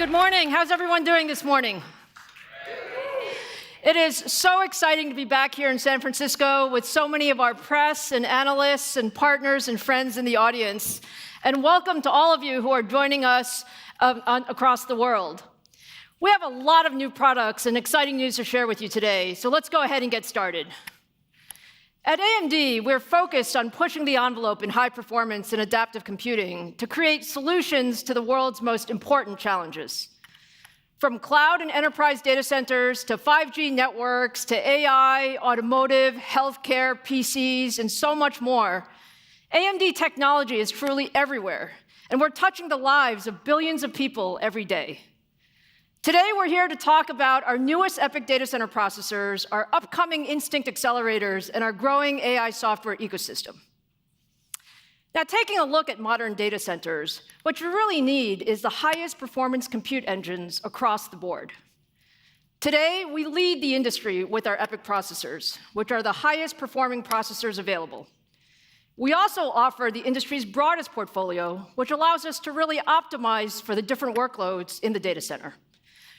Good morning. How's everyone doing this morning? It is so exciting to be back here in San Francisco with so many of our press and analysts and partners and friends in the audience. And welcome to all of you who are joining us across the world. We have a lot of new products and exciting news to share with you today, so let's go ahead and get started. At AMD, we're focused on pushing the envelope in high performance and adaptive computing to create solutions to the world's most important challenges. From cloud and enterprise data centers to 5G networks to AI, automotive, healthcare, PCs, and so much more, AMD technology is truly everywhere, and we're touching the lives of billions of people every day. Today, we're here to talk about our newest EPYC data center processors, our upcoming Instinct accelerators, and our growing AI software ecosystem. Now, taking a look at modern data centers, what you really need is the highest performance compute engines across the board. Today, we lead the industry with our EPYC processors, which are the highest performing processors available. We also offer the industry's broadest portfolio, which allows us to really optimize for the different workloads in the data center.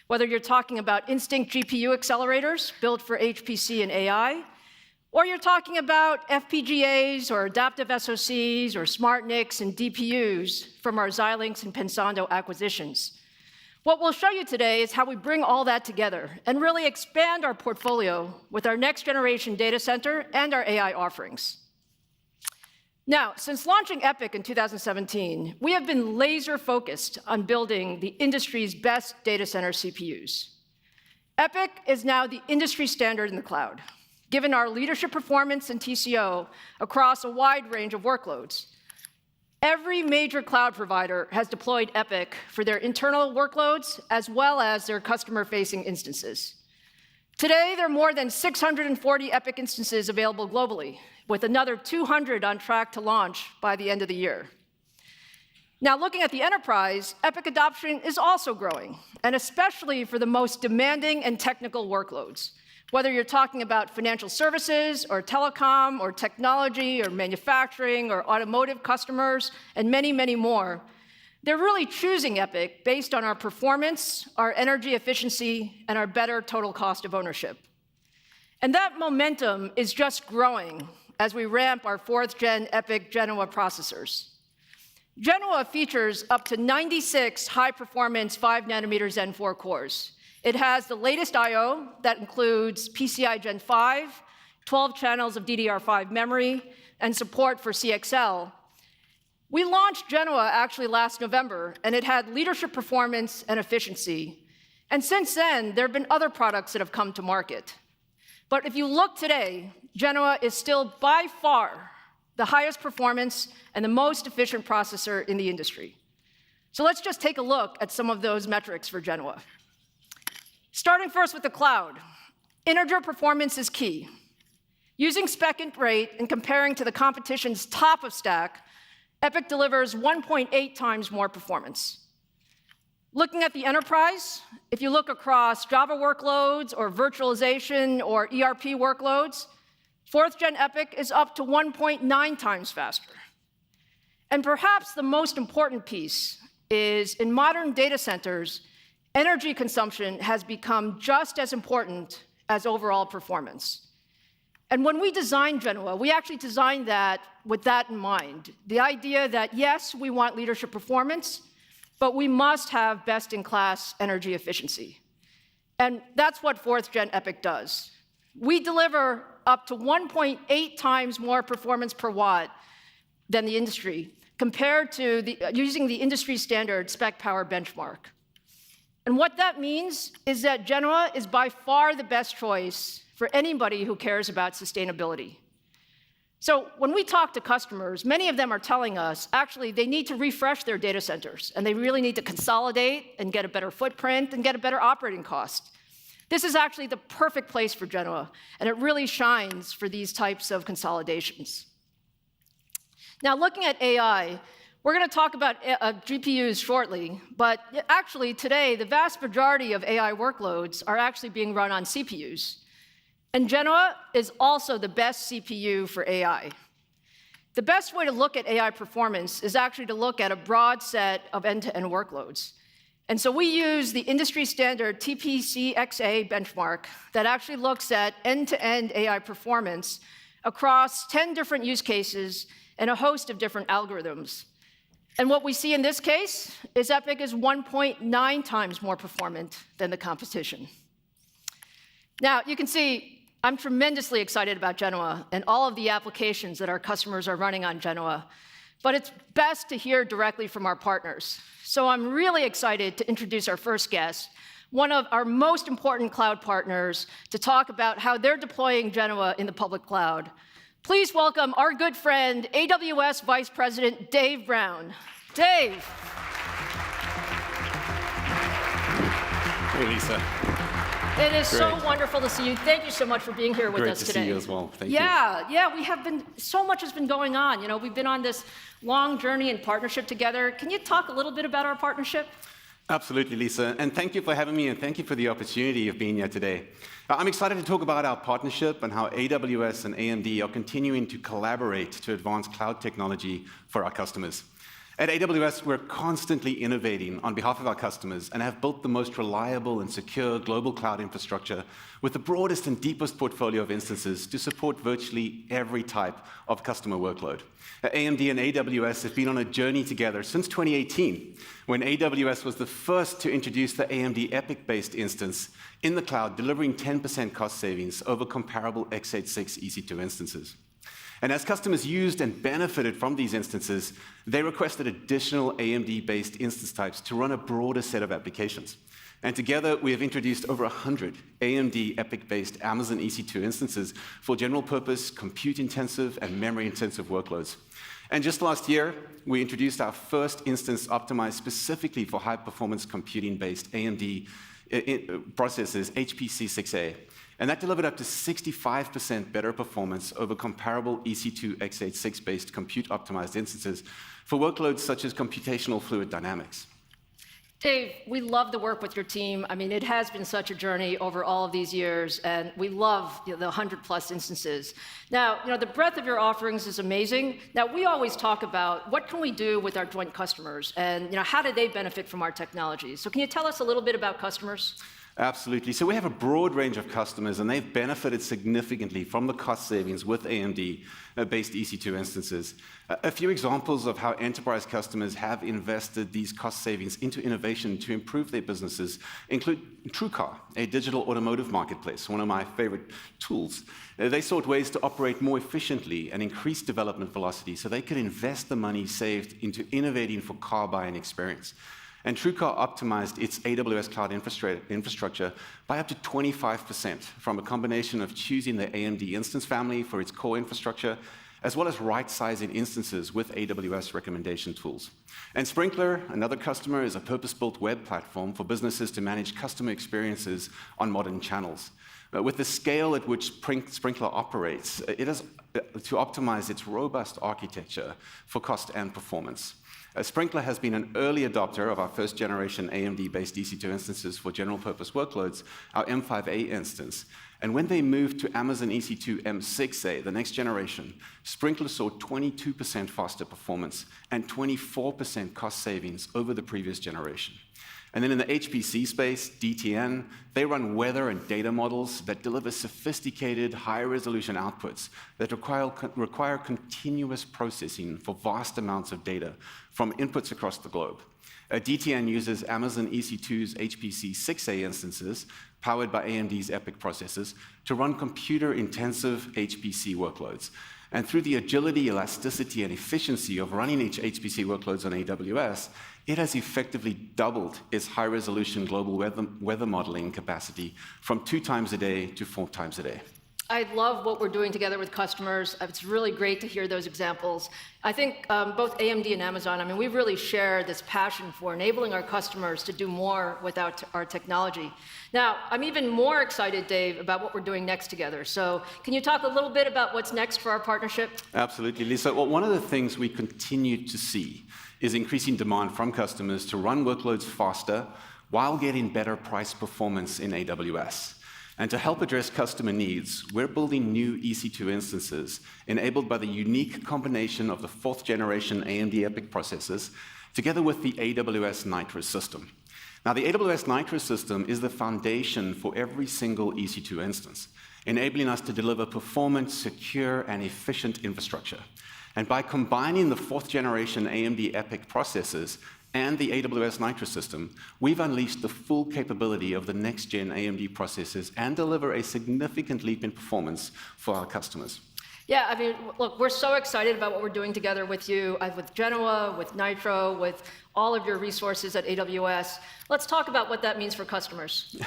Whether you're talking about Instinct GPU accelerators built for HPC and AI, or you're talking about FPGAs or adaptive SoCs or smart NICs and DPUs from our Xilinx and Pensando acquisitions. What we'll show you today is how we bring all that together and really expand our portfolio with our next generation data center and our AI offerings. Now, since launching EPYC in 2017, we have been laser focused on building the industry's best data center CPUs. EPYC is now the industry standard in the cloud, given our leadership performance and TCO across a wide range of workloads. Every major cloud provider has deployed EPYC for their internal workloads as well as their customer-facing instances. Today, there are more than 640 EPYC instances available globally, with another 200 on track to launch by the end of the year. Now, looking at the enterprise, EPYC adoption is also growing, and especially for the most demanding and technical workloads. Whether you're talking about financial services or telecom or technology or manufacturing or automotive customers and many, many more, they're really choosing EPYC based on our performance, our energy efficiency, and our better total cost of ownership. And that momentum is just growing as we ramp our 4th gen EPYC Genoa processors. Genoa features up to 96 high-performance 5-nanometer Zen 4 cores. It has the latest I/O that includes PCI Gen 5, 12 channels of DDR5 memory, and support for CXL. We launched Genoa actually last November, and it had leadership performance and efficiency. And since then, there have been other products that have come to market. But if you look today, Genoa is still by far the highest performance and the most efficient processor in the industry. So let's just take a look at some of those metrics for Genoa. Starting first with the cloud, integer performance is key. Using spec int rate and comparing to the competition's top of stack, EPYC delivers 1.8 times more performance. Looking at the enterprise, if you look across Java workloads or virtualization or ERP workloads, 4th gen EPYC is up to 1.9 times faster. And perhaps the most important piece is in modern data centers, energy consumption has become just as important as overall performance. And when we designed Genoa, we actually designed that with that in mind. The idea that, yes, we want leadership performance, but we must have best-in-class energy efficiency. And that's what 4th gen EPYC does. We deliver up to 1.8 times more performance per watt than the industry, compared to using the industry standard spec power benchmark. And what that means is that Genoa is by far the best choice for anybody who cares about sustainability. So when we talk to customers, many of them are telling us, actually, they need to refresh their data centers, and they really need to consolidate and get a better footprint and get a better operating cost. This is actually the perfect place for Genoa, and it really shines for these types of consolidations. Now, looking at AI, we're going to talk about GPUs shortly, but actually today, the vast majority of AI workloads are actually being run on CPUs. And Genoa is also the best CPU for AI. The best way to look at AI performance is actually to look at a broad set of end-to-end workloads. And so we use the industry standard TPCXA benchmark that actually looks at end-to-end AI performance across 10 different use cases and a host of different algorithms. And what we see in this case is EPYC is 1.9 times more performant than the competition. Now, you can see I'm tremendously excited about Genoa and all of the applications that our customers are running on Genoa, but it's best to hear directly from our partners. So I'm really excited to introduce our first guest, one of our most important cloud partners, to talk about how they're deploying Genoa in the public cloud. Please welcome our good friend, AWS Vice President Dave Brown. Dave. Hey, Lisa. It is so wonderful to see you. Thank you so much for being here with us today. Great to see you as well. Thank you. Yeah, we have been, so much has been going on. You know, we've been on this long journey and partnership together. Can you talk a little bit about our partnership? Absolutely, Lisa. And thank you for having me, and thank you for the opportunity of being here today. I'm excited to talk about our partnership and how AWS and AMD are continuing to collaborate to advance cloud technology for our customers. At AWS, we're constantly innovating on behalf of our customers and have built the most reliable and secure global cloud infrastructure with the broadest and deepest portfolio of instances to support virtually every type of customer workload. AMD and AWS have been on a journey together since 2018, when AWS was the first to introduce the AMD EPYC-based instance in the cloud, delivering 10% cost savings over comparable x86 EC2 instances. And as customers used and benefited from these instances, they requested additional AMD-based instance types to run a broader set of applications. And together, we have introduced over 100 AMD EPYC-based Amazon EC2 instances for general-purpose, compute-intensive, and memory-intensive workloads. And just last year, we introduced our first instance optimized specifically for high-performance computing-based AMD processors, HPC6A. And that delivered up to 65% better performance over comparable EC2 x86-based compute-optimized instances for workloads such as computational fluid dynamics. Dave, we love the work with your team. I mean, it has been such a journey over all of these years, and we love the 100+ instances. Now, the breadth of your offerings is amazing. Now, we always talk about what can we do with our joint customers, and how do they benefit from our technology? So can you tell us a little bit about customers? Absolutely. So we have a broad range of customers, and they've benefited significantly from the cost savings with AMD-based EC2 instances. A few examples of how enterprise customers have invested these cost savings into innovation to improve their businesses include TrueCar, a digital automotive marketplace, one of my favorite tools. They sought ways to operate more efficiently and increase development velocity so they could invest the money saved into innovating for car buying experience. And TrueCar optimized its AWS cloud infrastructure by up to 25% from a combination of choosing the AMD instance family for its core infrastructure, as well as right-sizing instances with AWS recommendation tools. And Sprinkler, another customer, is a purpose-built web platform for businesses to manage customer experiences on modern channels. With the scale at which Sprinkler operates, it is to optimize its robust architecture for cost and performance. Sprinkler has been an early adopter of our first-generation AMD-based EC2 instances for general-purpose workloads, our M5A instance. And when they moved to Amazon EC2 M6A, the next generation, Sprinkler saw 22% faster performance and 24% cost savings over the previous generation. And then in the HPC space, DTN, they run weather and data models that deliver sophisticated, high-resolution outputs that require continuous processing for vast amounts of data from inputs across the globe. DTN uses Amazon EC2's HPC6A instances, powered by AMD's EPYC processors, to run computer-intensive HPC workloads. And through the agility, elasticity, and efficiency of running HPC workloads on AWS, it has effectively doubled its high-resolution global weather modeling capacity from 2 times a day to 4 times a day. I love what we're doing together with customers. It's really great to hear those examples. I think both AMD and Amazon, we really share this passion for enabling our customers to do more with our technology. Now, I'm even more excited, Dave, about what we're doing next together. So can you talk a little bit about what's next for our partnership? Absolutely, Lisa. Well, one of the things we continue to see is increasing demand from customers to run workloads faster while getting better price performance in AWS. And to help address customer needs, we're building new EC2 instances enabled by the unique combination of the 4th generation AMD EPYC processors together with the AWS Nitrous system. Now, the AWS Nitro system is the foundation for every single EC2 instance, enabling us to deliver performant, secure, and efficient infrastructure. And by combining the 4th-generation AMD EPYC processors and the AWS Nitro system, we've unleashed the full capability of the next-gen AMD processors and deliver a significant leap in performance for our customers. Yeah, I mean, look, we're so excited about what we're doing together with you, with Genoa, with Nitro, with all of your resources at AWS. Let's talk about what that means for customers.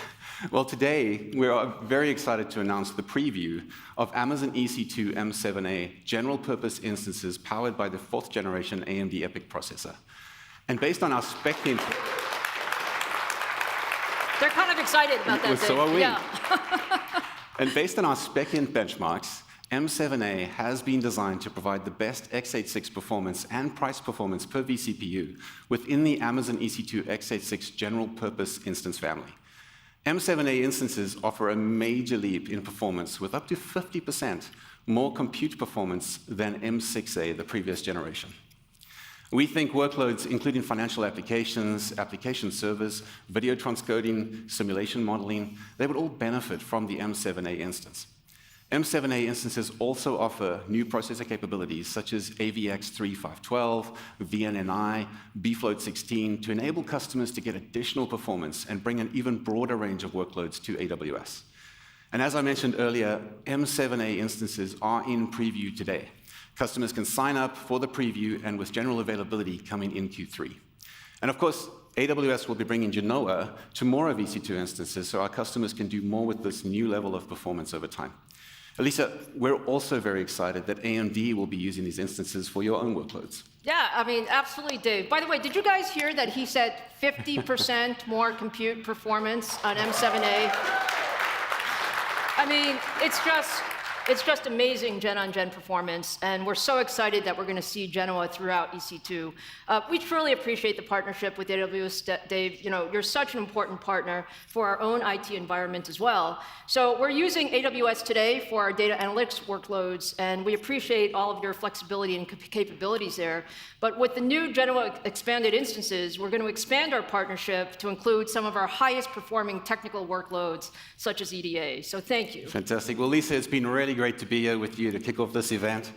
Well, today, we are very excited to announce the preview of Amazon EC2 M7a general-purpose instances powered by the 4th-generation AMD EPYC processor. And based on our spec... They're kind of excited about that, well, so are we. Yeah. And based on our spec-in benchmarks, M7a has been designed to provide the best x86 performance and price performance per vCPU within the Amazon EC2 x86 general-purpose instance family. M7a instances offer a major leap in performance with up to 50% more compute performance than M6a, the previous generation. We think workloads, including financial applications, application servers, video transcoding, simulation modeling, they would all benefit from the M7a instance. M7a instances also offer new processor capabilities such as AVX3512, VNNI, bfloat16 to enable customers to get additional performance and bring an even broader range of workloads to AWS. And as I mentioned earlier, M7a instances are in preview today. Customers can sign up for the preview and with general availability coming in Q3. And of course, AWS will be bringing Genoa to more of EC2 instances so our customers can do more with this new level of performance over time. Elisa, we're also very excited that AMD will be using these instances for your own workloads. Yeah, I mean, absolutely, Dave. By the way, did you guys hear that he said 50% more compute performance on M7a? I mean, it's just amazing gen-on-gen performance, and we're so excited that we're going to see Genoa throughout EC2. We truly appreciate the partnership with AWS, Dave. You know, you're such an important partner for our own IT environment as well. So we're using AWS today for our data analytics workloads, and we appreciate all of your flexibility and capabilities there. But with the new Genoa expanded instances, we're going to expand our partnership to include some of our highest performing technical workloads, such as EDA. So thank you. Fantastic. Well, Lisa, it's been really great to be here with you to kick off this event.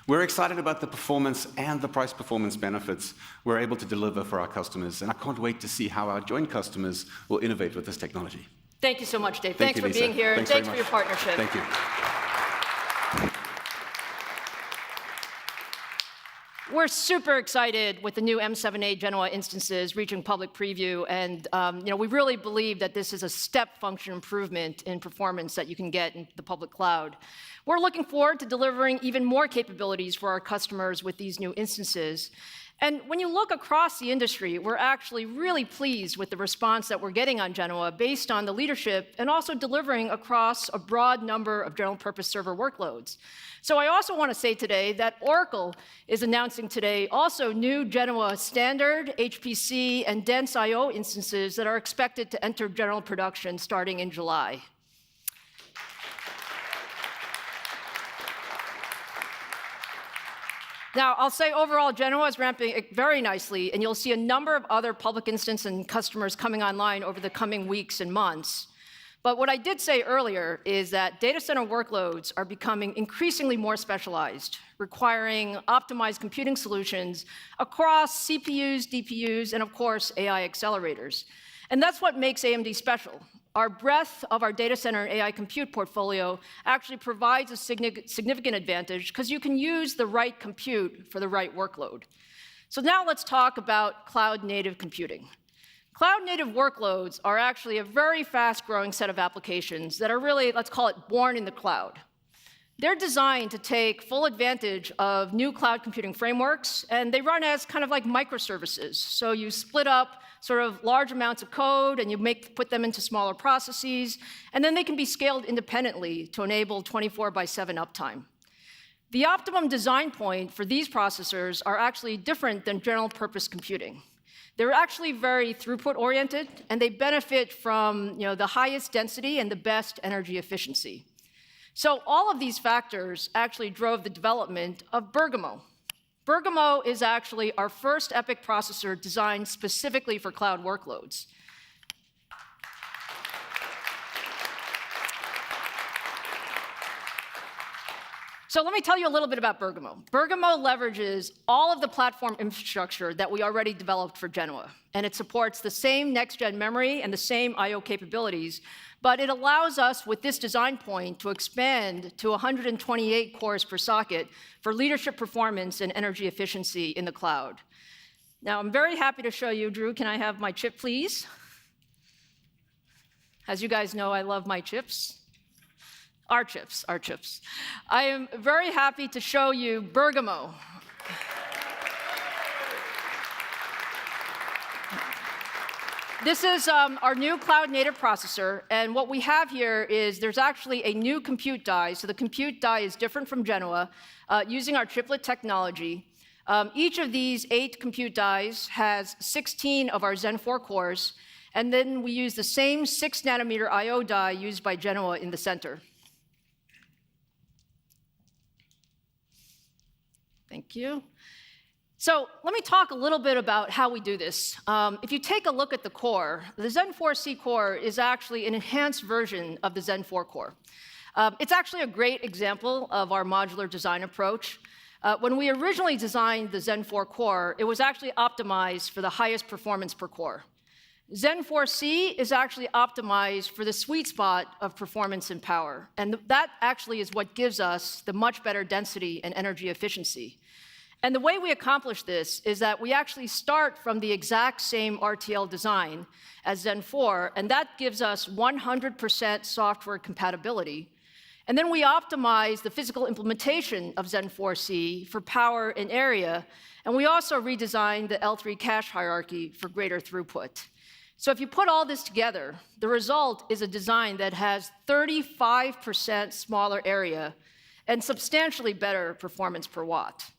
We're excited about the performance and the price performance benefits we're able to deliver for our customers, and I can't wait to see how our joint customers will innovate with this technology. Thank you so much, Dave. Thanks for being here. Thanks for your partnership. Thank you. We're super excited with the new M7a Genoa instances reaching public preview, and we really believe that this is a step function improvement in performance that you can get in the public cloud. We're looking forward to delivering even more capabilities for our customers with these new instances. And when you look across the industry, we're actually really pleased with the response that we're getting on Genoa based on the leadership and also delivering across a broad number of general-purpose server workloads. So I also want to say today that Oracle is announcing today also new Genoa standard, HPC, and dense I/O instances that are expected to enter general production starting in July. Now, I'll say overall, Genoa is ramping very nicely, and you'll see a number of other public instance and customers coming online over the coming weeks and months. But what I did say earlier is that data center workloads are becoming increasingly more specialized, requiring optimized computing solutions across CPUs, DPUs, and of course, AI accelerators. And that's what makes AMD special. Our breadth of our data center and AI compute portfolio actually provides a significant advantage because you can use the right compute for the right workload. So now let's talk about cloud-native computing. Cloud-native workloads are actually a very fast-growing set of applications that are really, let's call it, born in the cloud. They're designed to take full advantage of new cloud computing frameworks, and they run as kind of like microservices. So you split up sort of large amounts of code, and you put them into smaller processes, and then they can be scaled independently to enable 24/7 uptime. The optimum design point for these processors are actually different than general-purpose computing. They're actually very throughput-oriented, and they benefit from the highest density and the best energy efficiency. So all of these factors actually drove the development of Bergamo. Bergamo is actually our first EPYC processor designed specifically for cloud workloads. So let me tell you a little bit about Bergamo. Bergamo leverages all of the platform infrastructure that we already developed for Genoa, and it supports the same next-gen memory and the same I/O capabilities, but it allows us, with this design point, to expand to 128 cores per socket for leadership performance and energy efficiency in the cloud. Now, I'm very happy to show you, Drew, can I have my chip, please? As you guys know, I love my chips. Our chips. I am very happy to show you Bergamo. This is our new cloud-native processor, and what we have here is there's actually a new compute die. So the compute die is different from Genoa, using our chiplet technology. Each of these 8 compute dies has 16 of our Zen 4 cores, and then we use the same 6-nanometer I/O die used by Genoa in the center. Thank you. So let me talk a little bit about how we do this. If you take a look at the core, the Zen 4C core is actually an enhanced version of the Zen 4 core. It's actually a great example of our modular design approach. When we originally designed the Zen 4 core, it was actually optimized for the highest performance per core. Zen 4C is actually optimized for the sweet spot of performance and power, and that actually is what gives us the much better density and energy efficiency. And the way we accomplish this is that we actually start from the exact same RTL design as Zen 4, and that gives us 100% software compatibility. And then we optimize the physical implementation of Zen 4C for power and area, and we also redesign the L3 cache hierarchy for greater throughput. So if you put all this together, the result is a design that has 35% smaller area and substantially better performance per watt.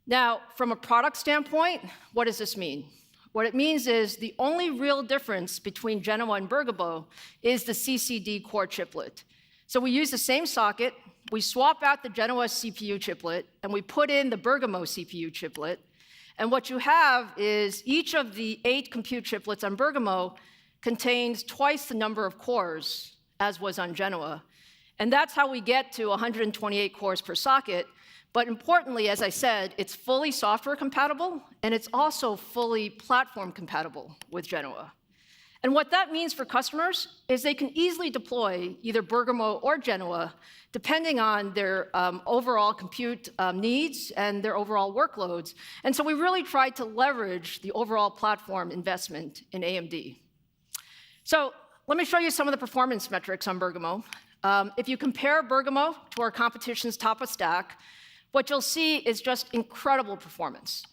Now, from a product standpoint, what does this mean? What it means is the only real difference between Genoa and Bergamo is the CCD core chiplet. So we use the same socket, we swap out the Genoa CPU chiplet, and we put in the Bergamo CPU chiplet. And what you have is each of the 8 compute chiplets on Bergamo contains twice the number of cores as was on Genoa. And that's how we get to 128 cores per socket. But importantly, as I said, it's fully software compatible, and it's also fully platform compatible with Genoa. And what that means for customers is they can easily deploy either Bergamo or Genoa, depending on their overall compute needs and their overall workloads. And so we really tried to leverage the overall platform investment in AMD. So let me show you some of the performance metrics on Bergamo. If you compare Bergamo to our competition's top of stack, what you'll see is just incredible performance.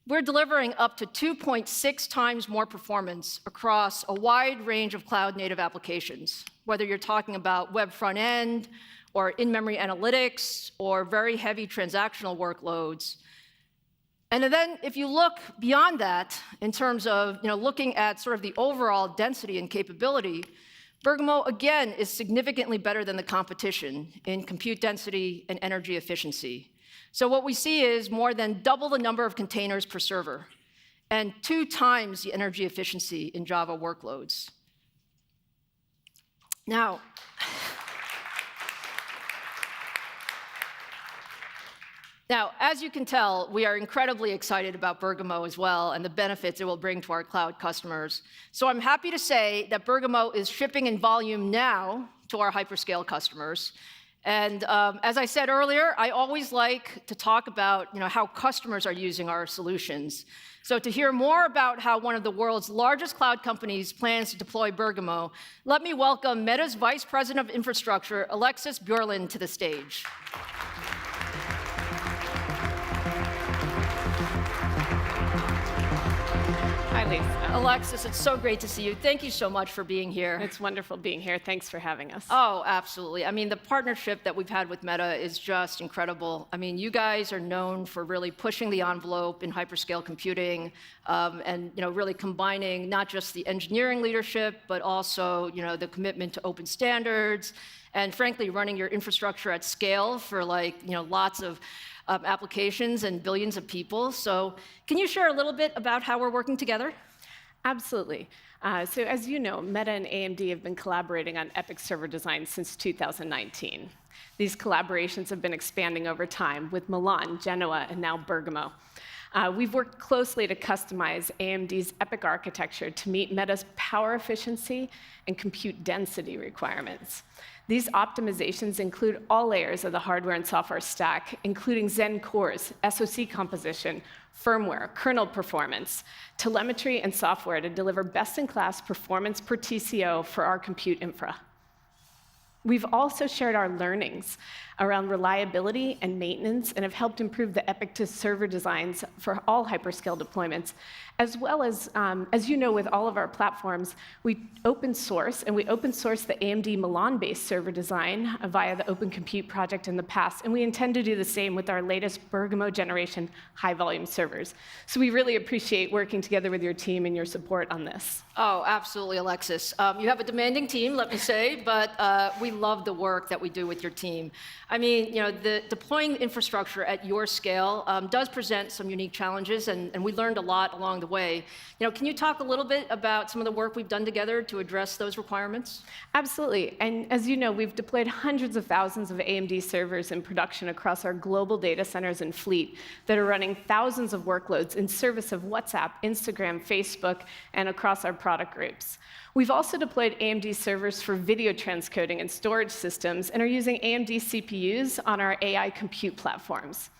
We're delivering up to 2.6 times more performance across a wide range of cloud-native applications, whether you're talking about web front end, or in-memory analytics, or very heavy transactional workloads. And then if you look beyond that, in terms of looking at sort of the overall density and capability, Bergamo, again, is significantly better than the competition in compute density and energy efficiency. So what we see is more than double the number of containers per server, and 2 times the energy efficiency in Java workloads. Now, as you can tell, we are incredibly excited about Bergamo as well and the benefits it will bring to our cloud customers. So I'm happy to say that Bergamo is shipping in volume now to our hyperscale customers. And as I said earlier, I always like to talk about how customers are using our solutions. So to hear more about how one of the world's largest cloud companies plans to deploy Bergamo, let me welcome Meta's Vice President of Infrastructure, Alexis Björlund, to the stage. Hi, Lisa. Alexis, it's so great to see you. Thank you so much for being here. It's wonderful being here. Thanks for having us. Oh, absolutely. I mean, the partnership that we've had with Meta is just incredible. I mean, you guys are known for really pushing the envelope in hyperscale computing, and really combining not just the engineering leadership, but also the commitment to open standards, and frankly, running your infrastructure at scale for lots of applications and billions of people. So can you share a little bit about how we're working together? Absolutely. So as you know, Meta and AMD have been collaborating on EPYC server design since 2019. These collaborations have been expanding over time with Milan, Genoa, and now Bergamo. We've worked closely to customize AMD's EPYC architecture to meet Meta's power efficiency and compute density requirements. These optimizations include all layers of the hardware and software stack, including Zen cores, SoC composition, firmware, kernel performance, telemetry, and software to deliver best-in-class performance per TCO for our compute infra. We've also shared our learnings around reliability and maintenance and have helped improve the EPYC to server designs for all hyperscale deployments, as well as you know, with all of our platforms, we open source, and we open source the AMD Milan-based server design via the Open Compute project in the past, and we intend to do the same with our latest Bergamo generation high-volume servers. So we really appreciate working together with your team and your support on this. Oh, absolutely, Alexis. You have a demanding team, let me say, but we love the work that we do with your team. I mean, the deploying infrastructure at your scale does present some unique challenges, and we learned a lot along the way. Can you talk a little bit about some of the work we've done together to address those requirements? Absolutely. And as you know, we've deployed hundreds of thousands of AMD servers in production across our global data centers and fleet that are running thousands of workloads in service of WhatsApp, Instagram, Facebook, and across our product groups. We've also deployed AMD servers for video transcoding and storage systems and are using AMD CPUs on our AI compute platforms.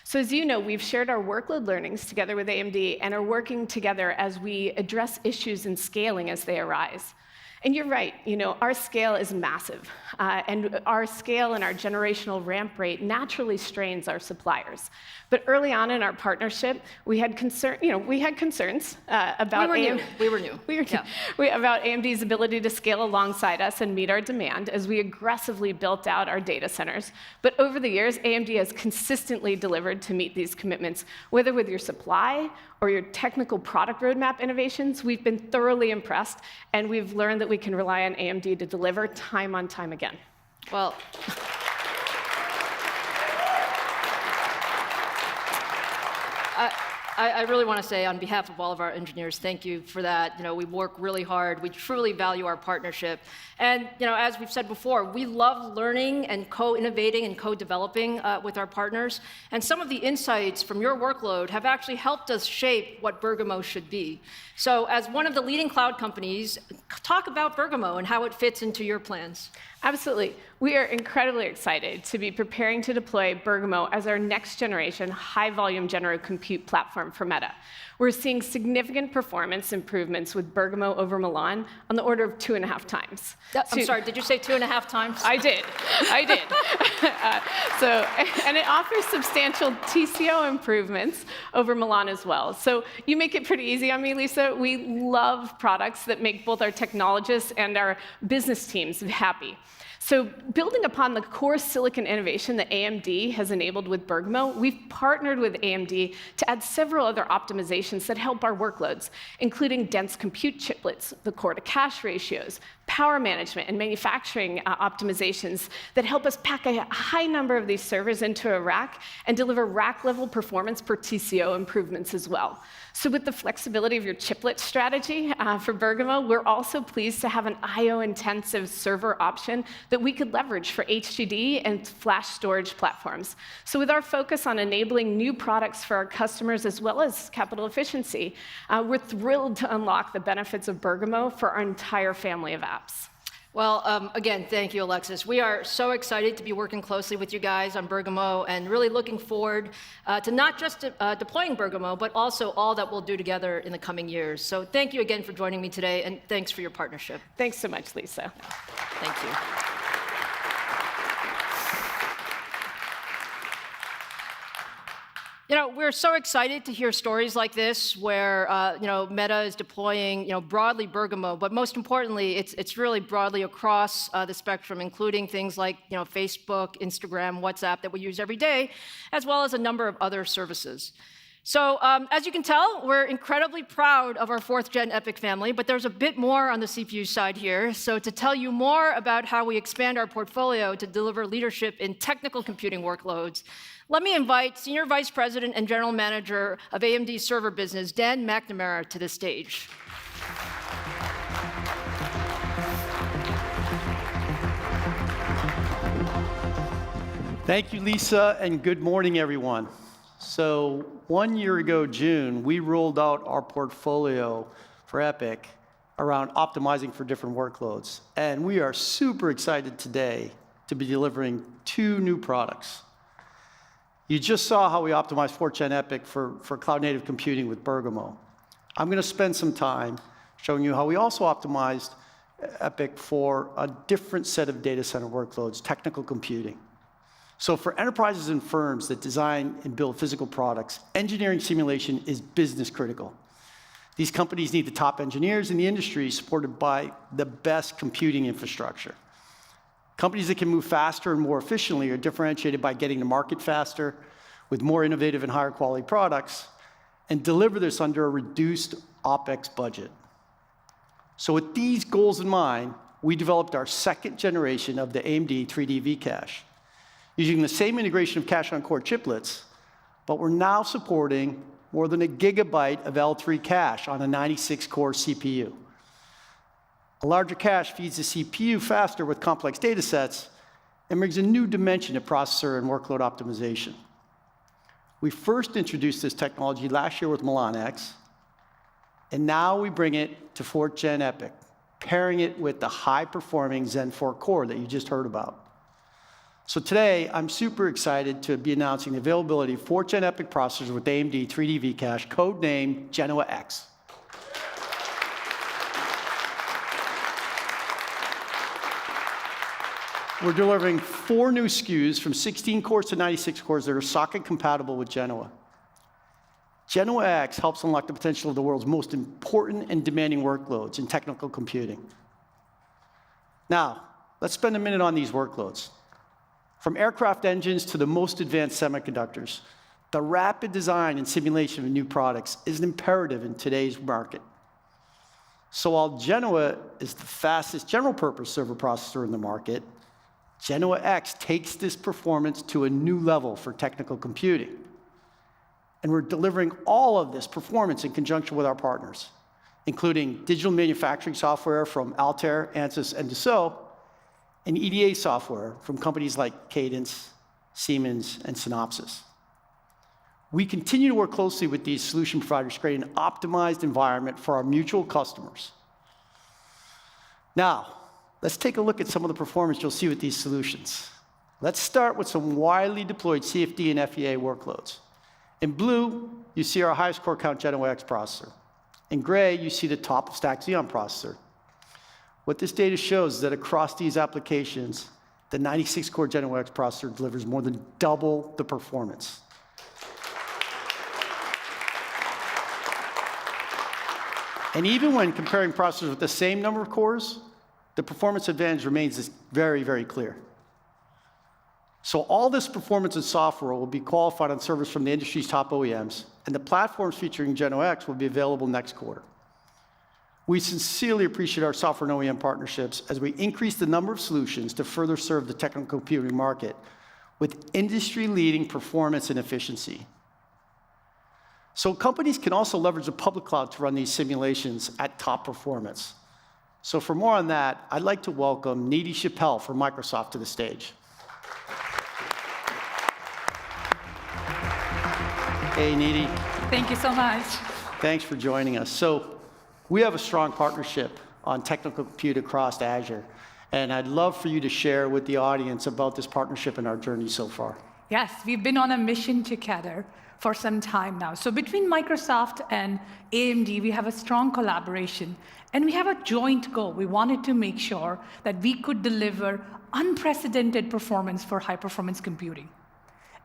So as you know, we've shared our workload learnings together with AMD and are working together as we address issues in scaling as they arise. And you're right, our scale is massive, and our scale and our generational ramp rate naturally strains our suppliers. But early on in our partnership, we had concerns about We were new. About AMD's ability to scale alongside us and meet our demand as we aggressively built out our data centers. But over the years, AMD has consistently delivered to meet these commitments, whether with your supply or your technical product roadmap innovations. We've been thoroughly impressed, and we've learned that we can rely on AMD to deliver time on time again. Well, I really want to say on behalf of all of our engineers, thank you for that. We work really hard. We truly value our partnership. And as we've said before, we love learning and co-innovating and co-developing with our partners. And some of the insights from your workload have actually helped us shape what Bergamo should be. So as one of the leading cloud companies, talk about Bergamo and how it fits into your plans. Absolutely. We are incredibly excited to be preparing to deploy Bergamo as our next generation high-volume general compute platform for Meta. We're seeing significant performance improvements with Bergamo over Milan on the order of 2.5 times. I'm sorry, did you say 2.5 times? I did. And it offers substantial TCO improvements over Milan as well. So you make it pretty easy on me, Lisa. We love products that make both our technologists and our business teams happy. So building upon the core silicon innovation that AMD has enabled with Bergamo, we've partnered with AMD to add several other optimizations that help our workloads, including dense compute chiplets, the core-to-cache ratios, power management, and manufacturing optimizations that help us pack a high number of these servers into a rack and deliver rack-level performance per TCO improvements as well. So with the flexibility of your chiplet strategy for Bergamo, we're also pleased to have an I/O-intensive server option that we could leverage for HDD and flash storage platforms. So with our focus on enabling new products for our customers as well as capital efficiency, we're thrilled to unlock the benefits of Bergamo for our entire family of apps. Well, again, thank you, Alexis. We are so excited to be working closely with you guys on Bergamo and really looking forward to not just deploying Bergamo, but also all that we'll do together in the coming years. So thank you again for joining me today, and thanks for your partnership. Thanks so much, Lisa. Thank you. We're so excited to hear stories like this where, Meta is deploying, broadly Bergamo, but most importantly, it's really broadly across the spectrum, including things like, Facebook, Instagram, WhatsApp that we use every day, as well as a number of other services. So as you can tell, we're incredibly proud of our 4th-gen EPYC family, but there's a bit more on the CPU side here. So to tell you more about how we expand our portfolio to deliver leadership in technical computing workloads, let me invite Senior Vice President and General Manager of AMD Server Business, Dan McNamara, to the stage. Thank you, Lisa, and good morning, everyone. So 1 year ago, June, we rolled out our portfolio for EPYC around optimizing for different workloads. And we are super excited today to be delivering 2 new products. You just saw how we optimized 4th Gen EPYC for cloud-native computing with Bergamo. I'm going to spend some time showing you how we also optimized EPYC for a different set of data center workloads, technical computing. So for enterprises and firms that design and build physical products, engineering simulation is business critical. These companies need the top engineers in the industry supported by the best computing infrastructure. Companies that can move faster and more efficiently are differentiated by getting to market faster with more innovative and higher quality products and deliver this under a reduced OpEx budget. So with these goals in mind, we developed our 2nd generation of the AMD 3D V-Cache. Using the same integration of cache-on-core chiplets, but we're now supporting more than 1 gigabyte of L3 cache on a 96-core CPU. A larger cache feeds the CPU faster with complex data sets and brings a new dimension to processor and workload optimization. We first introduced this technology last year with Milan X, and now we bring it to 4th Gen EPYC, pairing it with the high-performing Zen 4 core that you just heard about. So today, I'm super excited to be announcing the availability of 4th Gen EPYC processors with AMD 3D V-Cache, codenamed Genoa X. We're delivering 4 new SKUs from 16 cores to 96 cores that are socket compatible with Genoa. Genoa X helps unlock the potential of the world's most important and demanding workloads in technical computing. Now, let's spend a minute on these workloads. From aircraft engines to the most advanced semiconductors, the rapid design and simulation of new products is an imperative in today's market. So while Genoa is the fastest general-purpose server processor in the market, Genoa X takes this performance to a new level for technical computing. And we're delivering all of this performance in conjunction with our partners, including digital manufacturing software from Altair, Ansys, and Dassault, and EDA software from companies like Cadence, Siemens, and Synopsys. We continue to work closely with these solution providers to create an optimized environment for our mutual customers. Now, let's take a look at some of the performance you'll see with these solutions. Let's start with some widely deployed CFD and FEA workloads. In blue, you see our highest core count Genoa X processor. In gray, you see the top of stack Xeon processor. What this data shows is that across these applications, the 96-core Genoa X processor delivers more than double the performance. And even when comparing processors with the same number of cores, the performance advantage remains very, very clear. So all this performance and software will be qualified on servers from the industry's top OEMs, and the platforms featuring Genoa X will be available next quarter. We sincerely appreciate our software and OEM partnerships as we increase the number of solutions to further serve the technical computing market with industry-leading performance and efficiency. So companies can also leverage the public cloud to run these simulations at top performance. So for more on that, I'd like to welcome Nidhi Chappell from Microsoft to the stage. Hey, Nidhi. Thank you so much. Thanks for joining us. So we have a strong partnership on technical compute across Azure, and I'd love for you to share with the audience about this partnership and our journey so far. Yes, we've been on a mission together for some time now. So between Microsoft and AMD, we have a strong collaboration, and we have a joint goal. We wanted to make sure that we could deliver unprecedented performance for high-performance computing.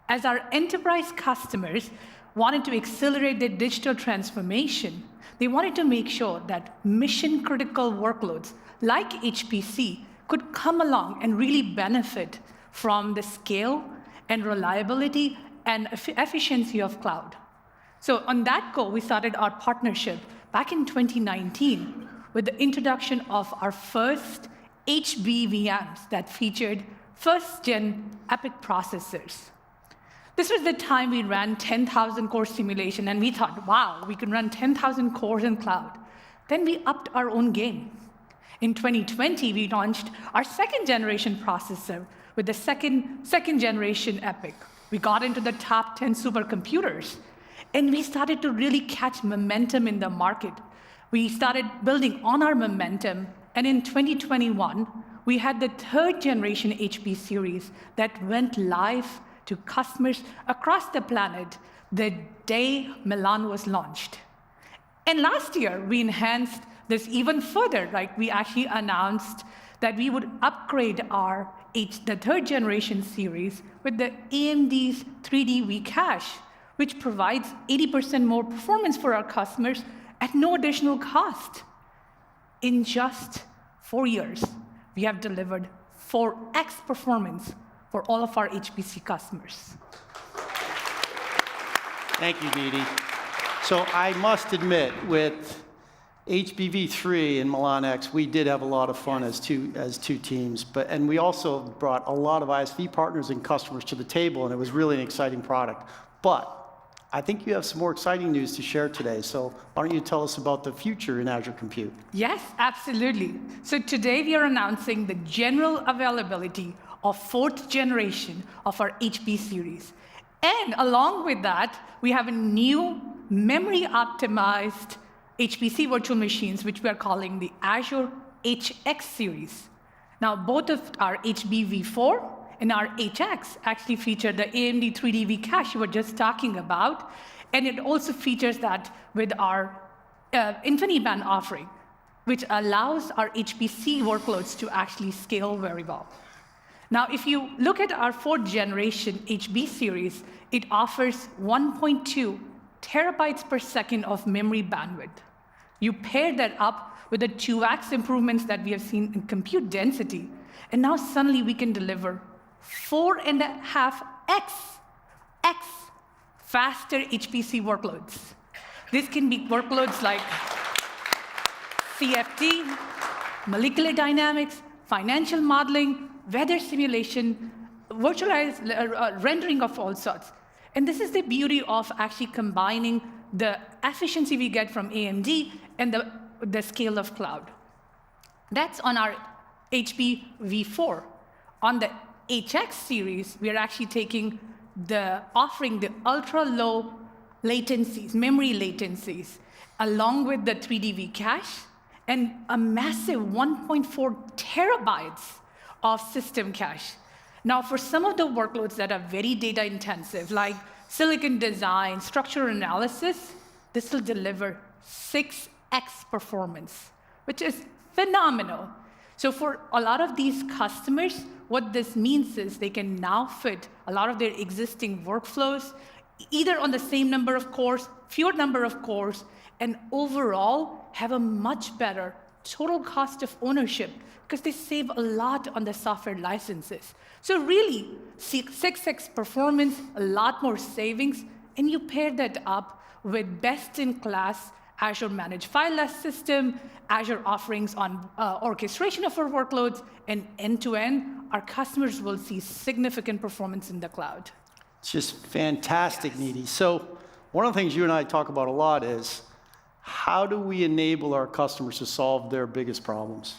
As our enterprise customers wanted to accelerate their digital transformation, they wanted to make sure that mission-critical workloads like HPC could come along and really benefit from the scale and reliability and efficiency of cloud. So on that goal, we started our partnership back in 2019 with the introduction of our first HBVMs that featured 1st Gen EPYC processors. This was the time we ran 10,000 core simulation, and we thought, wow, we can run 10,000 cores in cloud. then we upped our own game. In 2020, we launched our second generation processor with the second generation EPYC. We got into the top 10 supercomputers, and we started to really catch momentum in the market. We started building on our momentum, and in 2021, we had the third generation HP series that went live to customers across the planet the day Milan was launched. And last year, we enhanced this even further, right? We actually announced that we would upgrade the third generation series with the AMD's 3D V-Cache, which provides 80% more performance for our customers at no additional cost. In just 4 years, we have delivered 4x performance for all of our HPC customers. Thank you, Neeti. So I must admit, with HBV3 and Milan X, we did have a lot of fun as two teams, and we also brought a lot of ISV partners and customers to the table, and it was really an exciting product. But I think you have some more exciting news to share today, so why don't you tell us about the future in Azure Compute? Yes, absolutely. So today we are announcing the general availability of 4th generation of our HP series. And along with that, we have a new memory-optimized HPC virtual machines, which we are calling the Azure HX series. Now, both of our HBV4 and our HX actually feature the AMD 3D V-Cache you were just talking about, and it also features that with our InfiniBand offering, which allows our HPC workloads to actually scale very well. Now, if you look at our 4th generation HB series, it offers 1.2 terabytes per second of memory bandwidth. You pair that up with the 2x improvements that we have seen in compute density, and now suddenly we can deliver 4.5x faster HPC workloads. This can be workloads like CFD, molecular dynamics, financial modeling, weather simulation, virtualized rendering of all sorts. And this is the beauty of actually combining the efficiency we get from AMD and the scale of cloud. That's on our HP V4. On the HX series, we are actually offering the ultra-low latencies, memory latencies, along with the 3D V-Cache, and a massive 1.4 terabytes of system cache. Now, for some of the workloads that are very data intensive, like silicon design, structural analysis, this will deliver 6x performance, which is phenomenal. So for a lot of these customers, what this means is they can now fit a lot of their existing workflows, either on the same number of cores, fewer number of cores, and overall have a much better total cost of ownership because they save a lot on the software licenses. So really, 6x performance, a lot more savings, and you pair that up with best-in-class Azure Managed File System, Azure offerings on orchestration of our workloads, and end-to-end, our customers will see significant performance in the cloud. It's just fantastic, Neeti. So one of the things you and I talk about a lot is how do we enable our customers to solve their biggest problems?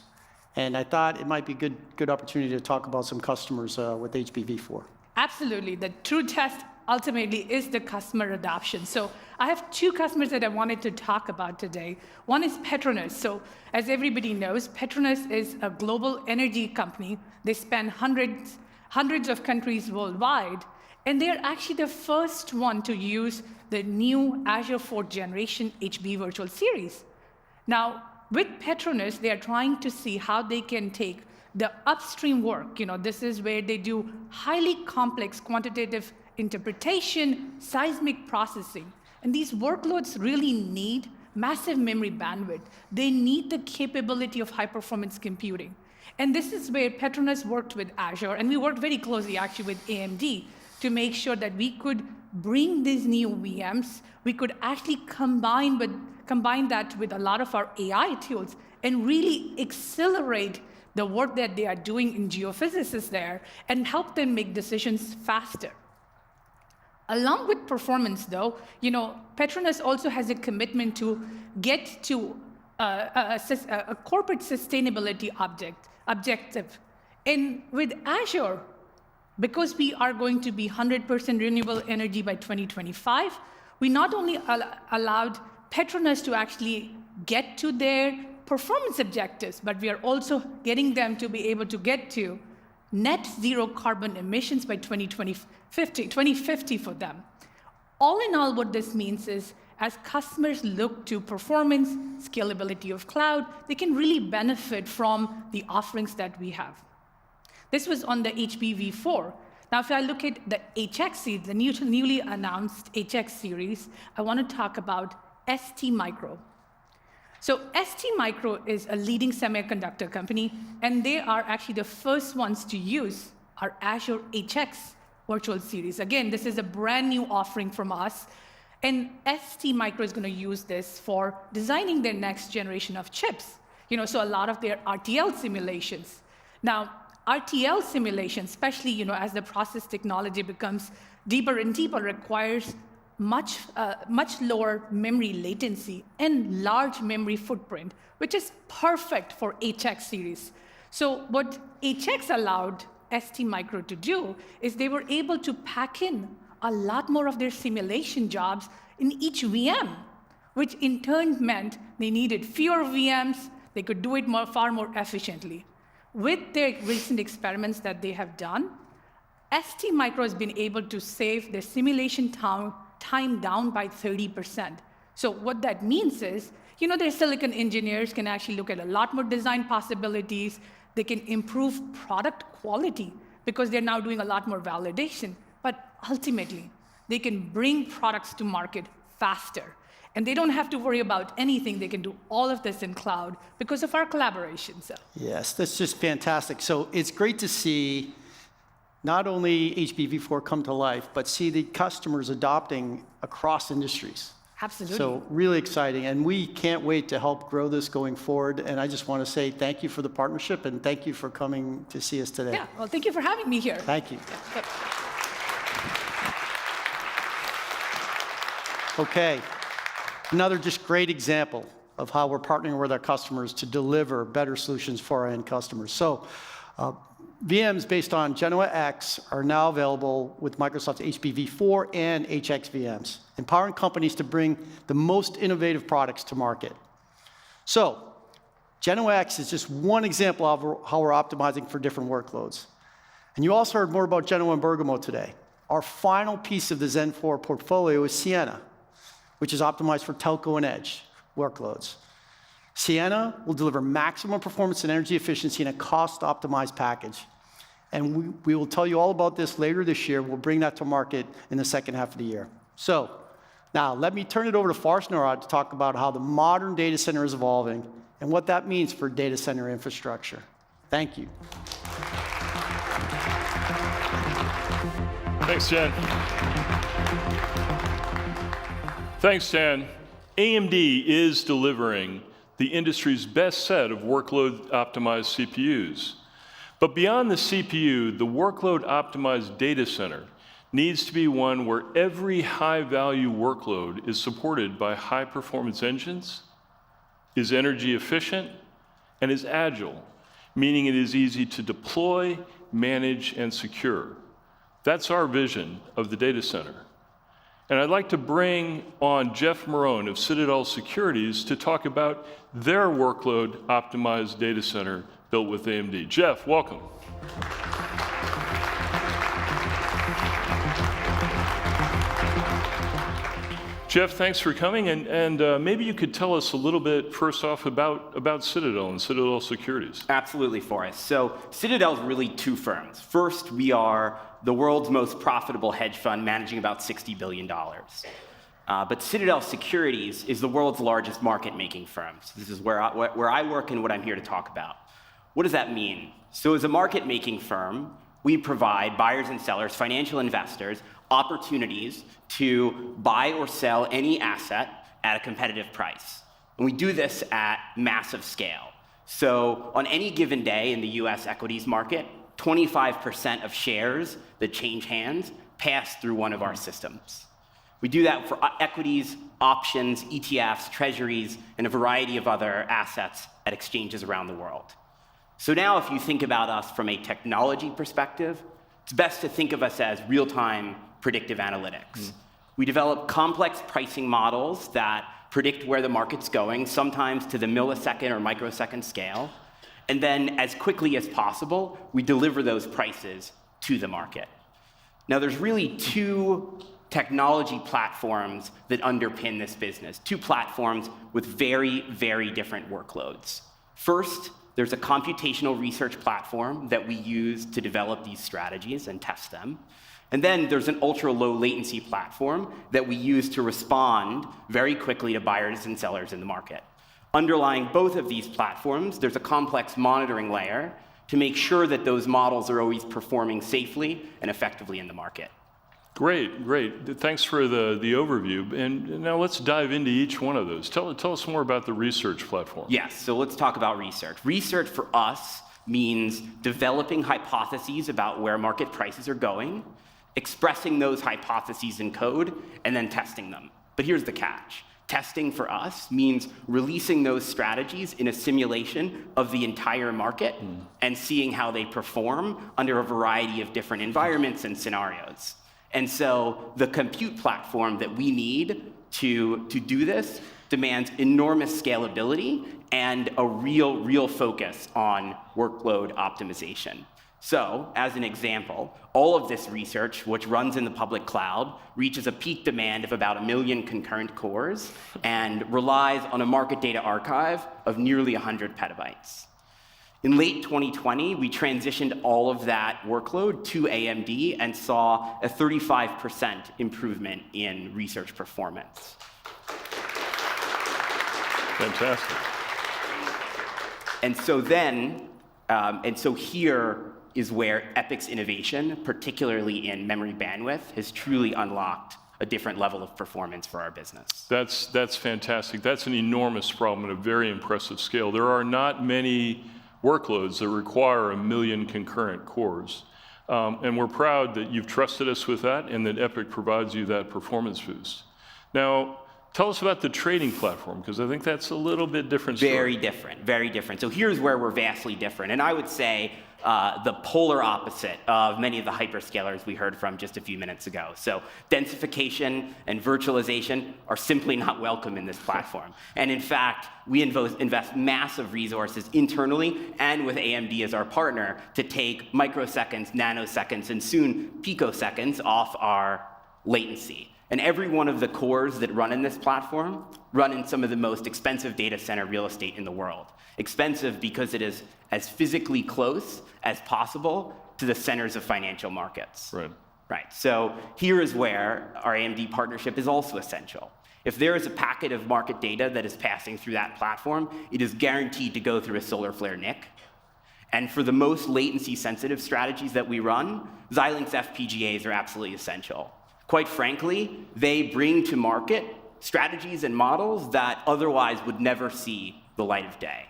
And I thought it might be a good opportunity to talk about some customers with HBV4. Absolutely. The true test ultimately is the customer adoption. So I have 2 customers that I wanted to talk about today. One is Petronas. So as everybody knows, Petronas is a global energy company. They span hundreds of countries worldwide. And they're actually the first one to use the new Azure 4th generation HB virtual series. Now, with Petronas, they are trying to see how they can take the upstream work. This is where they do highly complex quantitative interpretation, seismic processing. And these workloads really need massive memory bandwidth. They need the capability of high-performance computing. And this is where Petronas worked with Azure, and we worked very closely actually with AMD to make sure that we could bring these new VMs, we could actually combine that with a lot of our AI tools and really accelerate the work that they are doing in geophysicists there and help them make decisions faster. Along with performance, though, Petronas also has a commitment to get to a corporate sustainability objective. And with Azure, because we are going to be 100% renewable energy by 2025, we not only allowed Petronas to actually get to their performance objectives, but we are also getting them to be able to get to net zero carbon emissions by 2050 for them. All in all, what this means is, as customers look to performance, scalability of cloud, they can really benefit from the offerings that we have. This was on the HPV4. Now, if I look at the HX series, the newly announced HX series, I want to talk about ST Micro. So ST Micro is a leading semiconductor company, and they are actually the first ones to use our Azure HX virtual series. Again, this is a brand new offering from us, and ST Micro is going to use this for designing their next generation of chips. So a lot of their RTL simulations. Now, RTL simulation, especially as the process technology becomes deeper and deeper, requires much lower memory latency and large memory footprint, which is perfect for HX series. So what HX allowed ST Micro to do is they were able to pack in a lot more of their simulation jobs in each VM, which in turn meant they needed fewer VMs, they could do it far more efficiently. With their recent experiments that they have done, ST Micro has been able to save their simulation time down by 30%. So what that means is, their silicon engineers can actually look at a lot more design possibilities. They can improve product quality because they're now doing a lot more validation. But ultimately, they can bring products to market faster. And they don't have to worry about anything. They can do all of this in cloud because of our collaboration. So. Yes, that's just fantastic. So it's great to see not only HPV4 come to life, but see the customers adopting across industries. Absolutely. So really exciting. And we can't wait to help grow this going forward. And I just want to say thank you for the partnership and thank you for coming to see us today. Yeah, well, thank you for having me here. Thank you. Yep. Okay. Another just great example of how we're partnering with our customers to deliver better solutions for our end customers. So VMs based on Genoa X are now available with Microsoft's HPV4 and HX VMs, empowering companies to bring the most innovative products to market. So Genoa X is just one example of how we're optimizing for different workloads. And you also heard more about Genoa and Bergamo today. Our final piece of the Zen 4 portfolio is Sienna, which is optimized for telco and edge workloads. Sienna will deliver maximum performance and energy efficiency in a cost-optimized package. And we will tell you all about this later this year. We'll bring that to market in the second half of the year. So now let me turn it over to Fars Narad to talk about how the modern data center is evolving and what that means for data center infrastructure. Thank you. Thanks, Jen. Thanks, Dan. AMD is delivering the industry's best set of workload-optimized CPUs. But beyond the CPU, the workload-optimized data center needs to be one where every high-value workload is supported by high-performance engines, is energy efficient, and is agile, meaning it is easy to deploy, manage, and secure. That's our vision of the data center. And I'd like to bring on Jeff Marone of Citadel Securities to talk about their workload-optimized data center built with AMD. Jeff, welcome. Jeff, thanks for coming, and maybe you could tell us a little bit, first off, about Citadel and Citadel Securities. Absolutely, Forrest. So Citadel is really two firms. First, we are the world's most profitable hedge fund, managing about $60 billion. But Citadel Securities is the world's largest market-making firm. So this is where I work and what I'm here to talk about. What does that mean? So as a market-making firm, we provide buyers and sellers, financial investors, opportunities to buy or sell any asset at a competitive price. And we do this at massive scale. So on any given day in the US equities market, 25% of shares that change hands pass through one of our systems. We do that for equities, options, ETFs, treasuries, and a variety of other assets at exchanges around the world. So now if you think about us from a technology perspective, it's best to think of us as real-time predictive analytics. We develop complex pricing models that predict where the market's going, sometimes to the millisecond or microsecond scale, and then as quickly as possible, we deliver those prices to the market. Now there's really two technology platforms that underpin this business, two platforms with very, very different workloads. First, there's a computational research platform that we use to develop these strategies and test them. And then there's an ultra-low latency platform that we use to respond very quickly to buyers and sellers in the market. Underlying both of these platforms, there's a complex monitoring layer to make sure that those models are always performing safely and effectively in the market. Great, great. Thanks for the overview. And now let's dive into each one of those. Tell us more about the research platform. Yes, so let's talk about research. Research for us means developing hypotheses about where market prices are going, expressing those hypotheses in code, and then testing them. But here's the catch. Testing for us means releasing those strategies in a simulation of the entire market and seeing how they perform under a variety of different environments and scenarios. And so the compute platform that we need to do this demands enormous scalability and a real focus on workload optimization. So, as an example, all of this research, which runs in the public cloud, reaches a peak demand of about 1 million concurrent cores and relies on a market data archive of nearly 100 petabytes. In late 2020, we transitioned all of that workload to AMD and saw a 35% improvement in research performance. Fantastic. And so here is where EPYC's innovation, particularly in memory bandwidth, has truly unlocked a different level of performance for our business. That's fantastic. That's an enormous problem at a very impressive scale. There are not many workloads that require 1 million concurrent cores. And we're proud that you've trusted us with that and that EPYC provides you that performance boost. Now, tell us about the trading platform, because I think that's a little bit different story. Very different, very different. So here's where we're vastly different. And I would say the polar opposite of many of the hyperscalers we heard from just a few minutes ago. So densification and virtualization are simply not welcome in this platform. And in fact, we invest massive resources internally and with AMD as our partner to take microseconds, nanoseconds, and soon picoseconds off our latency. And every one of the cores that run in this platform run in some of the most expensive data center real estate in the world. Expensive because it is as physically close as possible to the centers of financial markets. Right. So here is where our AMD partnership is also essential. If there is a packet of market data that is passing through that platform, it is guaranteed to go through a SolarFlare NIC. And for the most latency-sensitive strategies that we run, Xilinx FPGAs are absolutely essential. Quite frankly, they bring to market strategies and models that otherwise would never see the light of day.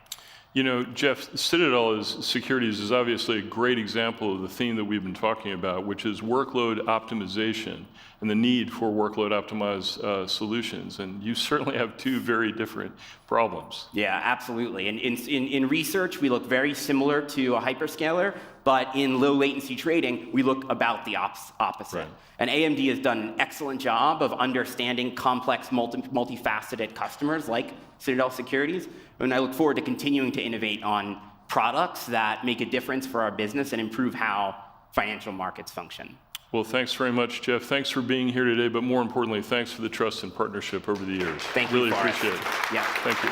You know, Jeff, Citadel Securities is obviously a great example of the theme that we've been talking about, which is workload optimization and the need for workload optimized solutions. And you certainly have two very different problems. Yeah, absolutely. And in research, we look very similar to a hyperscaler, but in low latency trading, we look about the opposite. Right. And AMD has done an excellent job of understanding complex, multifaceted customers like Citadel Securities. And I look forward to continuing to innovate on products that make a difference for our business and improve how financial markets function. Well, thanks very much, Jeff. Thanks for being here today, but more importantly, thanks for the trust and partnership over the years. Thank you. Really appreciate it. Yeah. Thank you.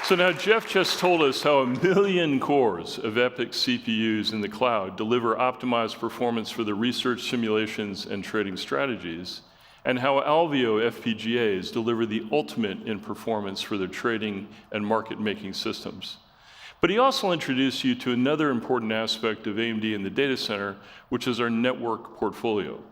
So now Jeff just told us how 1 million cores of EPYC CPUs in the cloud deliver optimized performance for the research simulations and trading strategies, and how Alveo FPGAs deliver the ultimate in performance for their trading and market-making systems. But he also introduced you to another important aspect of AMD in the data center, which is our network portfolio.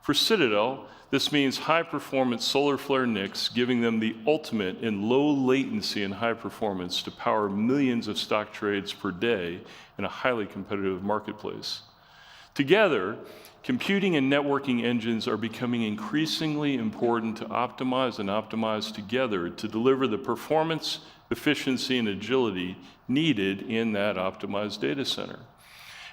For Citadel, this means high-performance SolarFlare NICs, giving them the ultimate in low latency and high performance to power millions of stock trades per day in a highly competitive marketplace. Together, computing and networking engines are becoming increasingly important to optimize and optimize together to deliver the performance, efficiency, and agility needed in that optimized data center.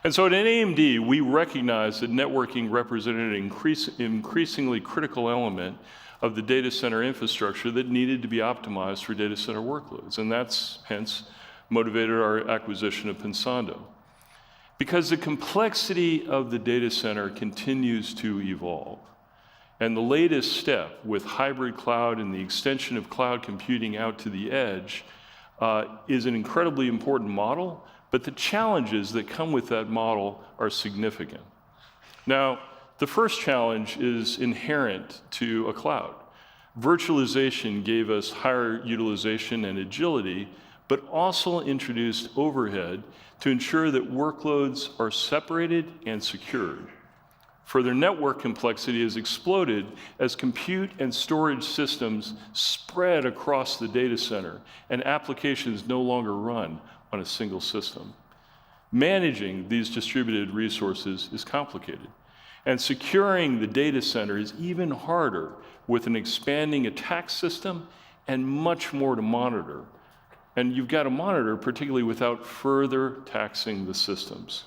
And so at AMD, we recognize that networking represented an increasingly critical element of the data center infrastructure that needed to be optimized for data center workloads. And that's hence motivated our acquisition of Pensando. Because the complexity of the data center continues to evolve. And the latest step with hybrid cloud and the extension of cloud computing out to the edge is an incredibly important model, but the challenges that come with that model are significant. Now, the first challenge is inherent to a cloud. Virtualization gave us higher utilization and agility, but also introduced overhead to ensure that workloads are separated and secured. Further, network complexity has exploded as compute and storage systems spread across the data center, and applications no longer run on a single system. Managing these distributed resources is complicated, and securing the data center is even harder with an expanding attack system and much more to monitor. And you've got to monitor, particularly without further taxing the systems.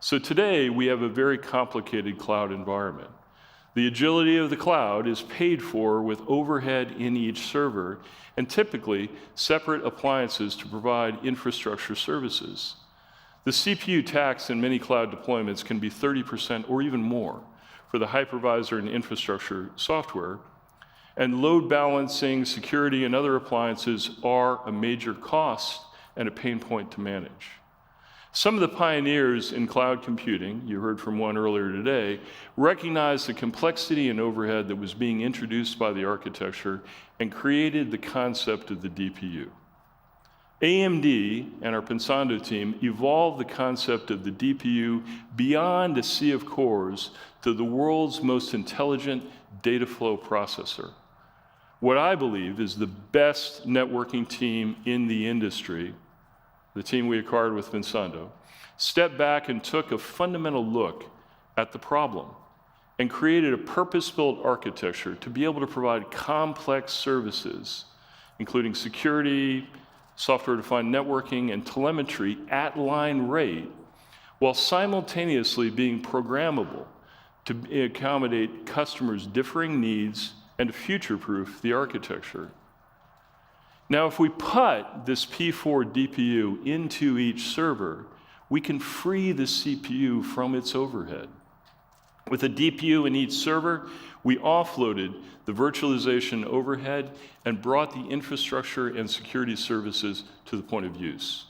So today, we have a very complicated cloud environment. The agility of the cloud is paid for with overhead in each server, and typically separate appliances to provide infrastructure services. The CPU tax in many cloud deployments can be 30% or even more for the hypervisor and infrastructure software, and load balancing, security, and other appliances are a major cost and a pain point to manage. Some of the pioneers in cloud computing, you heard from one earlier today, recognized the complexity and overhead that was being introduced by the architecture and created the concept of the DPU. AMD and our Pensando team evolved the concept of the DPU beyond a sea of cores to the world's most intelligent data flow processor. What I believe is the best networking team in the industry, the team we acquired with Pensando, stepped back and took a fundamental look at the problem and created a purpose-built architecture to be able to provide complex services, including security, software-defined networking, and telemetry at line rate, while simultaneously being programmable to accommodate customers' differing needs and to future-proof the architecture. Now, if we put this P4 DPU into each server, we can free the CPU from its overhead. With a DPU in each server, we offloaded the virtualization overhead and brought the infrastructure and security services to the point of use,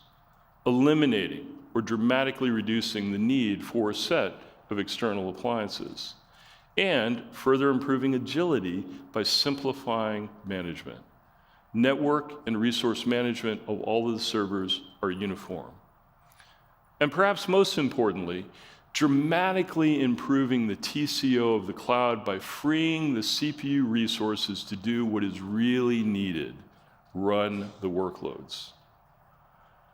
eliminating or dramatically reducing the need for a set of external appliances, and further improving agility by simplifying management. Network and resource management of all of the servers are uniform. And perhaps most importantly, dramatically improving the TCO of the cloud by freeing the CPU resources to do what is really needed, run the workloads.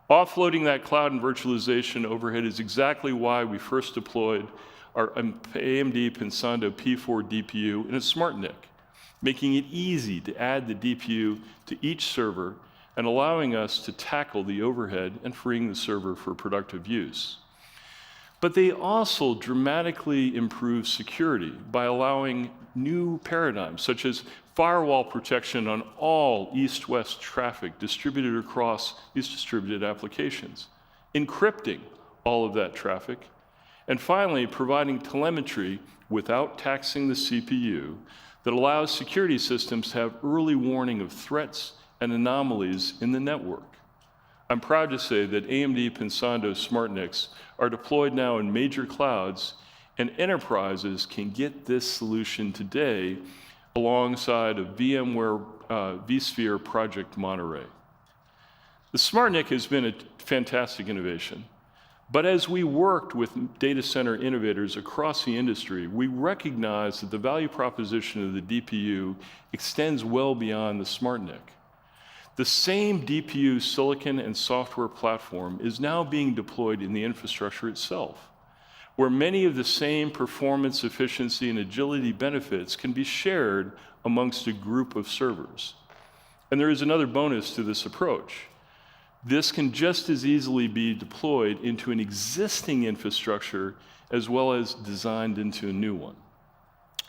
Offloading that cloud and virtualization overhead is exactly why we first deployed our AMD Pensando P4 DPU in a SmartNIC, making it easy to add the DPU to each server and allowing us to tackle the overhead and freeing the server for productive use. But they also dramatically improve security by allowing new paradigms, such as firewall protection on all east-west traffic distributed across these distributed applications, encrypting all of that traffic, and finally, providing telemetry without taxing the CPU that allows security systems to have early warning of threats and anomalies in the network. I'm proud to say that AMD Pensando SmartNICs are deployed now in major clouds, and enterprises can get this solution today alongside of VMware vSphere Project Monterey. The SmartNIC has been a fantastic innovation, but as we worked with data center innovators across the industry, we recognized that the value proposition of the DPU extends well beyond the SmartNIC. The same DPU silicon and software platform is now being deployed in the infrastructure itself, where many of the same performance, efficiency, and agility benefits can be shared amongst a group of servers. And there is another bonus to this approach. This can just as easily be deployed into an existing infrastructure as well as designed into a new one.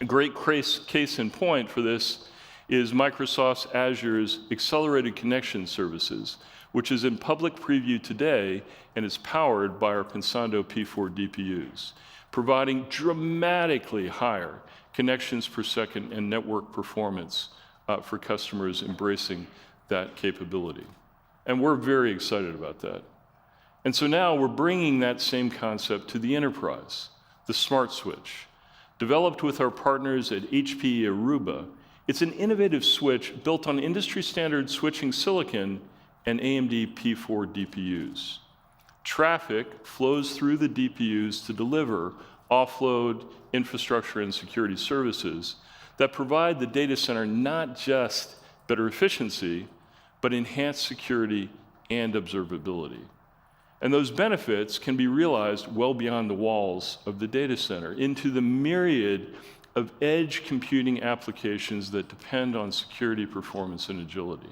A great case in point for this is Microsoft's Azure's Accelerated Connection Services, which is in public preview today and is powered by our Pensando P4 DPUs, providing dramatically higher connections per second and network performance for customers embracing that capability. And we're very excited about that. And so now we're bringing that same concept to the enterprise, the Smart Switch. Developed with our partners at HP Aruba, it's an innovative switch built on industry-standard switching silicon and AMD P4 DPUs. Traffic flows through the DPUs to deliver offload, infrastructure, and security services that provide the data center not just better efficiency, but enhanced security and observability. And those benefits can be realized well beyond the walls of the data center into the myriad of edge computing applications that depend on security, performance, and agility.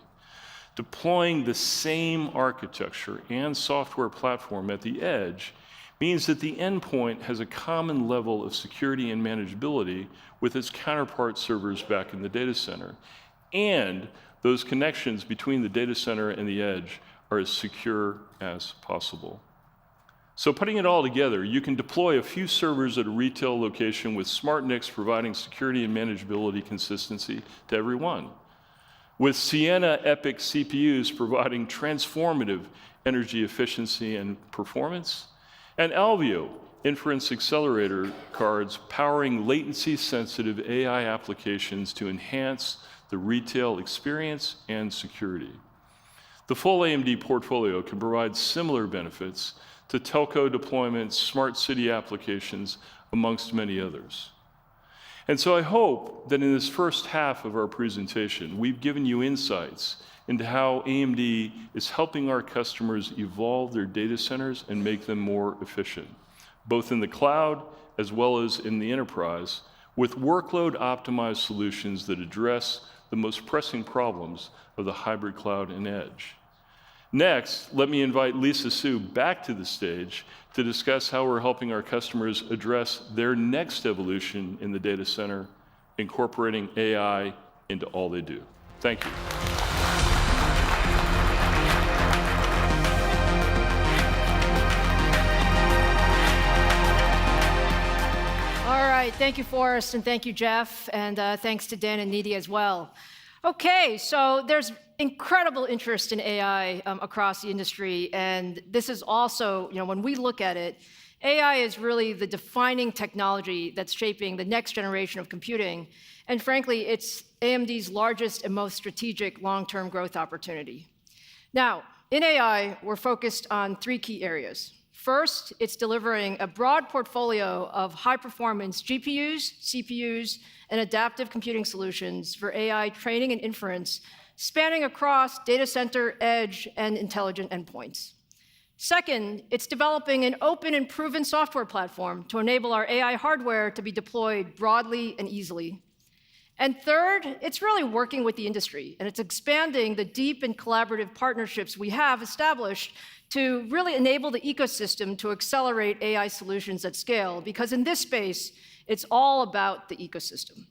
Deploying the same architecture and software platform at the edge means that the endpoint has a common level of security and manageability with its counterpart servers back in the data center. And those connections between the data center and the edge are as secure as possible. So putting it all together, you can deploy a few servers at a retail location with Smart NICs providing security and manageability consistency to everyone, with Sienna EPYC CPUs providing transformative energy efficiency and performance, and Alveo inference accelerator cards powering latency-sensitive AI applications to enhance the retail experience and security. The full AMD portfolio can provide similar benefits to telco deployments, smart city applications, amongst many others. And so I hope that in this first half of our presentation, we've given you insights into how AMD is helping our customers evolve their data centers and make them more efficient, both in the cloud as well as in the enterprise, with workload-optimized solutions that address the most pressing problems of the hybrid cloud and edge. Next, let me invite Lisa Su back to the stage to discuss how we're helping our customers address their next evolution in the data center, incorporating AI into all they do. Thank you. All right, thank you, Forrest, and thank you, Jeff, and thanks to Dan and Nidhi as well. Okay, so there's incredible interest in AI across the industry, and this is also, when we look at it, AI is really the defining technology that's shaping the next generation of computing, and frankly, it's AMD's largest and most strategic long-term growth opportunity. Now, in AI, we're focused on three key areas. First, it's delivering a broad portfolio of high-performance GPUs, CPUs, and adaptive computing solutions for AI training and inference, spanning across data center, edge, and intelligent endpoints. Second, it's developing an open and proven software platform to enable our AI hardware to be deployed broadly and easily. And third, it's really working with the industry, and it's expanding the deep and collaborative partnerships we have established to really enable the ecosystem to accelerate AI solutions at scale, because in this space, it's all about the ecosystem.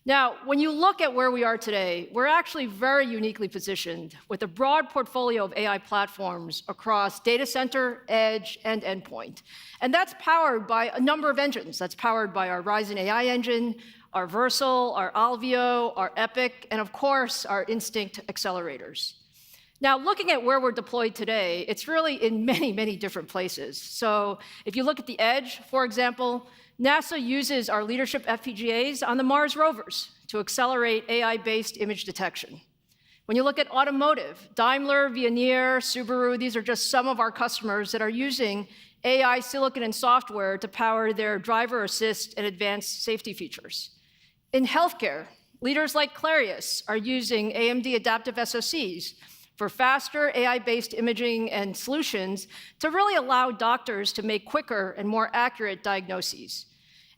Now, when you look at where we are today, we're actually very uniquely positioned with a broad portfolio of AI platforms across data center, edge, and endpoint. And that's powered by a number of engines. That's powered by our Ryzen AI engine, our Versal, our Alveo, our EPYC, and of course, our Instinct accelerators. Now, looking at where we're deployed today, it's really in many, many different places. So if you look at the edge, for example, NASA uses our leadership FPGAs on the Mars rovers to accelerate AI-based image detection. When you look at automotive, Daimler, Veoneer, Subaru, these are just some of our customers that are using AI silicon and software to power their driver assist and advanced safety features. In healthcare, leaders like Clarius are using AMD adaptive SoCs for faster AI-based imaging and solutions to really allow doctors to make quicker and more accurate diagnoses.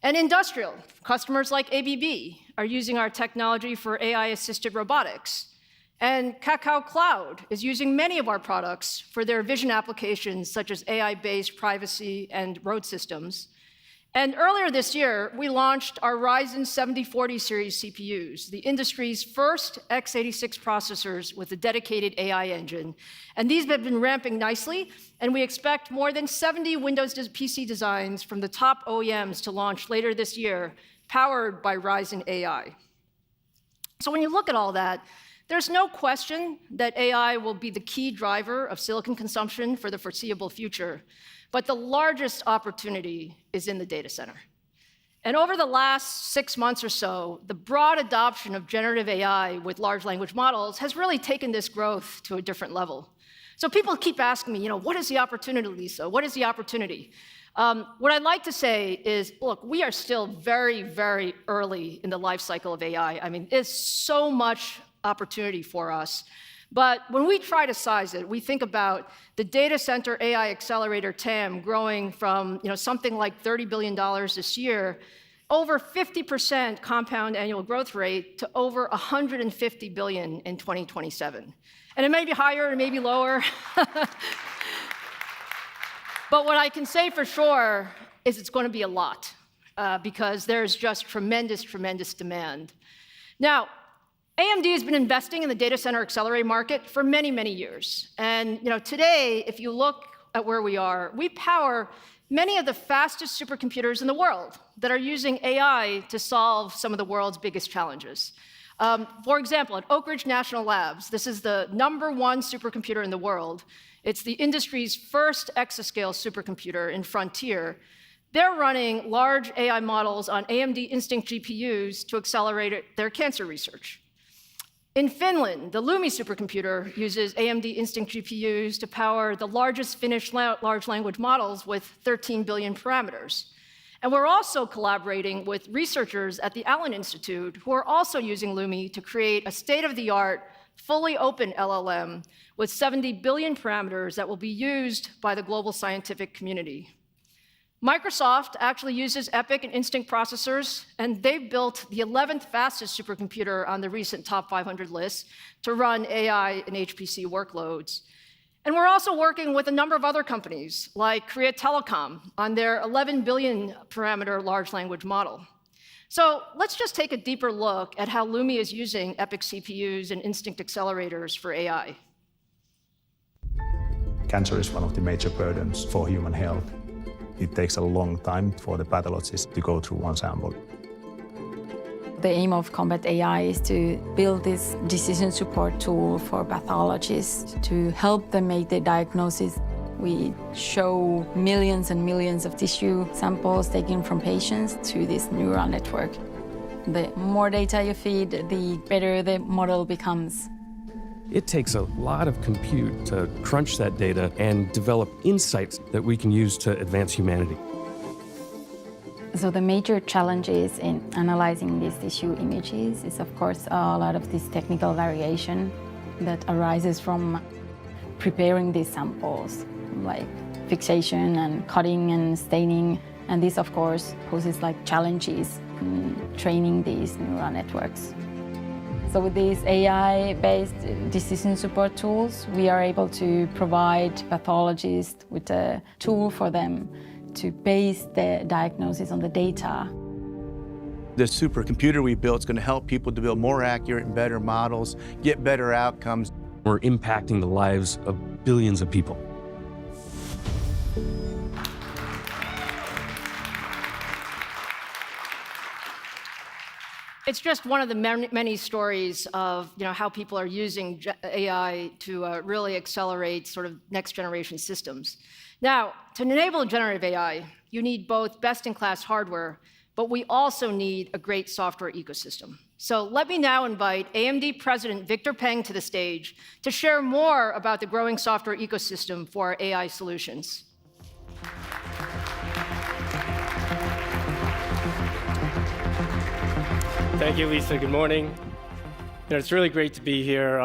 And industrial, customers like ABB are using our technology for AI-assisted robotics. And Kakao Cloud is using many of our products for their vision applications, such as AI-based privacy and road systems. And earlier this year, we launched our Ryzen 7040 series CPUs, the industry's first x86 processors with a dedicated AI engine. And these have been ramping nicely, and we expect more than 70 Windows PC designs from the top OEMs to launch later this year, powered by Ryzen AI. So when you look at all that, there's no question that AI will be the key driver of silicon consumption for the foreseeable future. But the largest opportunity is in the data center. And over the last 6 months or so, the broad adoption of generative AI with large language models has really taken this growth to a different level. So people keep asking me, what is the opportunity, Lisa? What is the opportunity? What I'd like to say is, look, we are still very, very early in the life cycle of AI. I mean, there's so much opportunity for us. But when we try to size it, we think about the data center AI accelerator TAM growing from something like $30 billion this year, over 50% compound annual growth rate, to over $150 billion in 2027. And it may be higher, it may be lower. But what I can say for sure is it's going to be a lot, because there's just tremendous, tremendous demand. Now, AMD has been investing in the data center accelerator market for many, many years. And today, if you look at where we are, we power many of the fastest supercomputers in the world that are using AI to solve some of the world's biggest challenges. For example, at Oak Ridge National Labs, this is the #1 supercomputer in the world. It's the industry's first exascale supercomputer in Frontier. They're running large AI models on AMD Instinct GPUs to accelerate their cancer research. In Finland, the Lumi supercomputer uses AMD Instinct GPUs to power the largest Finnish large language models with 13 billion parameters. And we're also collaborating with researchers at the Allen Institute who are also using Lumi to create a state-of-the-art, fully open LLM with 70 billion parameters that will be used by the global scientific community. Microsoft actually uses EPYC and Instinct processors, and they've built the 11th fastest supercomputer on the recent top 500 list to run AI and HPC workloads. And we're also working with a number of other companies, like Korea Telecom, on their 11 billion parameter large language model. So let's just take a deeper look at how Lumi is using EPYC CPUs and Instinct accelerators for AI. Cancer is one of the major burdens for human health. It takes a long time for the pathologist to go through one sample. The aim of Combat AI is to build this decision support tool for pathologists to help them make the diagnosis. We show millions and millions of tissue samples taken from patients to this neural network. The more data you feed, the better the model becomes. It takes a lot of compute to crunch that data and develop insights that we can use to advance humanity. So the major challenges in analyzing these tissue images is, of course, a lot of this technical variation that arises from preparing these samples, like fixation and cutting and staining. And this, of course, poses challenges in training these neural networks. So with these AI-based decision support tools, we are able to provide pathologists with a tool for them to base the diagnosis on the data. The supercomputer we built is going to help people to build more accurate and better models, get better outcomes. We're impacting the lives of billions of people. It's just one of the many stories of how people are using AI to really accelerate sort of next generation systems. Now, to enable generative AI, you need both best-in-class hardware, but we also need a great software ecosystem. So let me now invite AMD President Victor Peng to the stage to share more about the growing software ecosystem for our AI solutions. Thank you, Lisa. Good morning. It's really great to be here.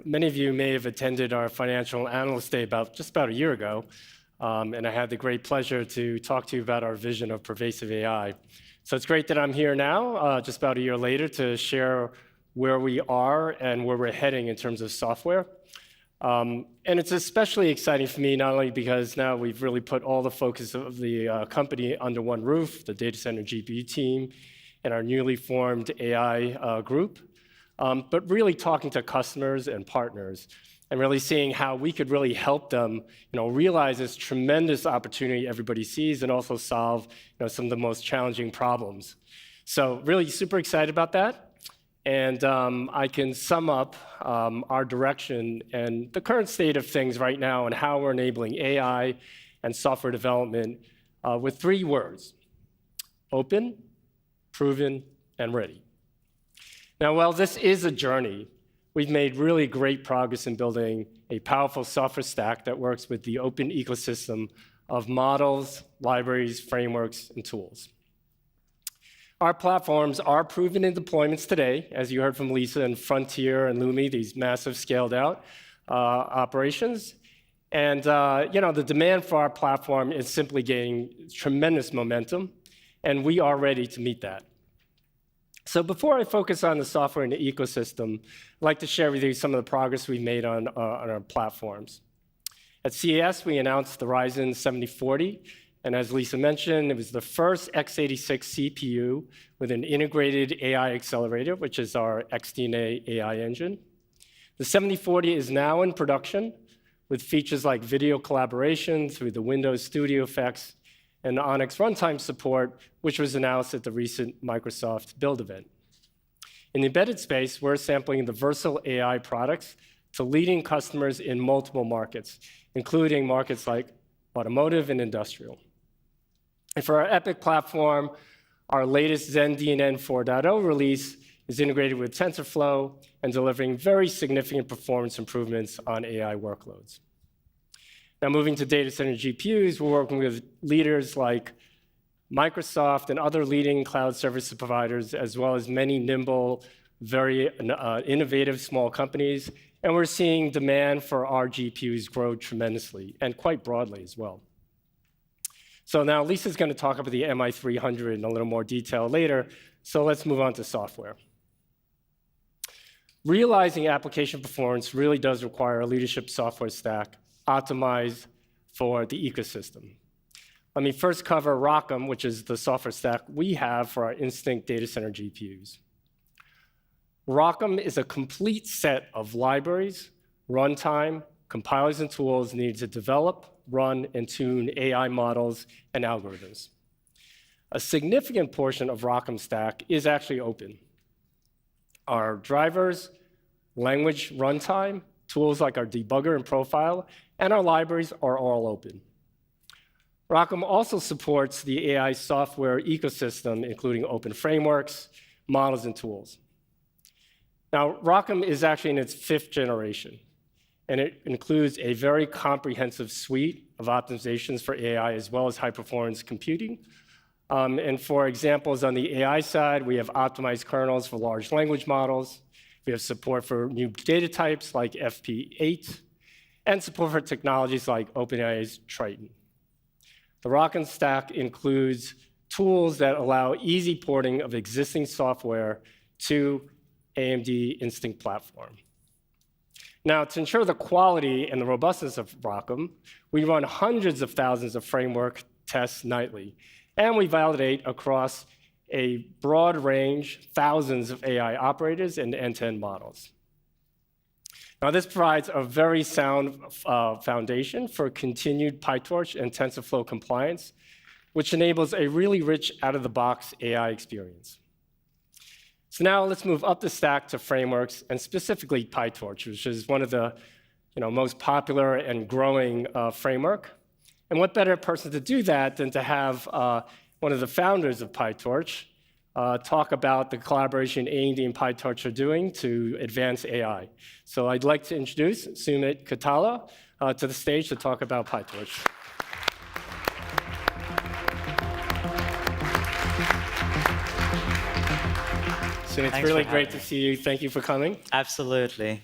Many of you may have attended our Financial Analyst Day just about a year ago, and I had the great pleasure to talk to you about our vision of pervasive AI. So it's great that I'm here now, just about a year later, to share where we are and where we're heading in terms of software. And it's especially exciting for me, not only because now we've really put all the focus of the company under one roof, the data center GPU team, and our newly formed AI group, but really talking to customers and partners and really seeing how we could really help them realize this tremendous opportunity everybody sees and also solve some of the most challenging problems. So really super excited about that. And I can sum up our direction and the current state of things right now and how we're enabling AI and software development with 3 words: open, proven, and ready. Now, while this is a journey, we've made really great progress in building a powerful software stack that works with the open ecosystem of models, libraries, frameworks, and tools. Our platforms are proven in deployments today, as you heard from Lisa, and Frontier and Lumi, these massive scaled-out operations. And the demand for our platform is simply gaining tremendous momentum, and we are ready to meet that. So before I focus on the software and the ecosystem, I'd like to share with you some of the progress we've made on our platforms. At CES, we announced the Ryzen 7040, and as Lisa mentioned, it was the first x86 CPU with an integrated AI accelerator, which is our XDNA AI engine. The 7040 is now in production with features like video collaboration through the Windows Studio effects and Onyx runtime support, which was announced at the recent Microsoft Build event. In the embedded space, we're sampling the Versal AI products to leading customers in multiple markets, including markets like automotive and industrial. And for our EPYC platform, our latest ZenDNN 4.0 release is integrated with TensorFlow and delivering very significant performance improvements on AI workloads. Now, moving to data center GPUs, we're working with leaders like Microsoft and other leading cloud service providers, as well as many nimble, very innovative small companies. And we're seeing demand for our GPUs grow tremendously and quite broadly as well. So now Lisa's going to talk about the MI300 in a little more detail later. So let's move on to software. Realizing application performance really does require a leadership software stack optimized for the ecosystem. Let me first cover ROCm, which is the software stack we have for our Instinct data center GPUs. ROCm is a complete set of libraries, runtime, compilers, and tools needed to develop, run, and tune AI models and algorithms. A significant portion of ROCm stack is actually open. Our drivers, language runtime, tools like our debugger and profile, and our libraries are all open. ROCm also supports the AI software ecosystem, including open frameworks, models, and tools. Now, ROCm is actually in its 5th generation, and it includes a very comprehensive suite of optimizations for AI as well as high-performance computing. And for examples on the AI side, we have optimized kernels for large language models. We have support for new data types like FP8, and support for technologies like OpenAI's Triton. The ROCm stack includes tools that allow easy porting of existing software to AMD Instinct platform. Now, to ensure the quality and the robustness of ROCm, we run hundreds of thousands of framework tests nightly, and we validate across a broad range, thousands of AI operators and end-to-end models. Now, this provides a very sound foundation for continued PyTorch and TensorFlow compliance, which enables a really rich out-of-the-box AI experience. So now let's move up the stack to frameworks, and specifically PyTorch, which is one of the most popular and growing framework. And what better person to do that than to have one of the founders of PyTorch talk about the collaboration AMD and PyTorch are doing to advance AI. So I'd like to introduce Sumit Katala to the stage to talk about PyTorch. and it's really great to see you. Thank you for coming. Absolutely.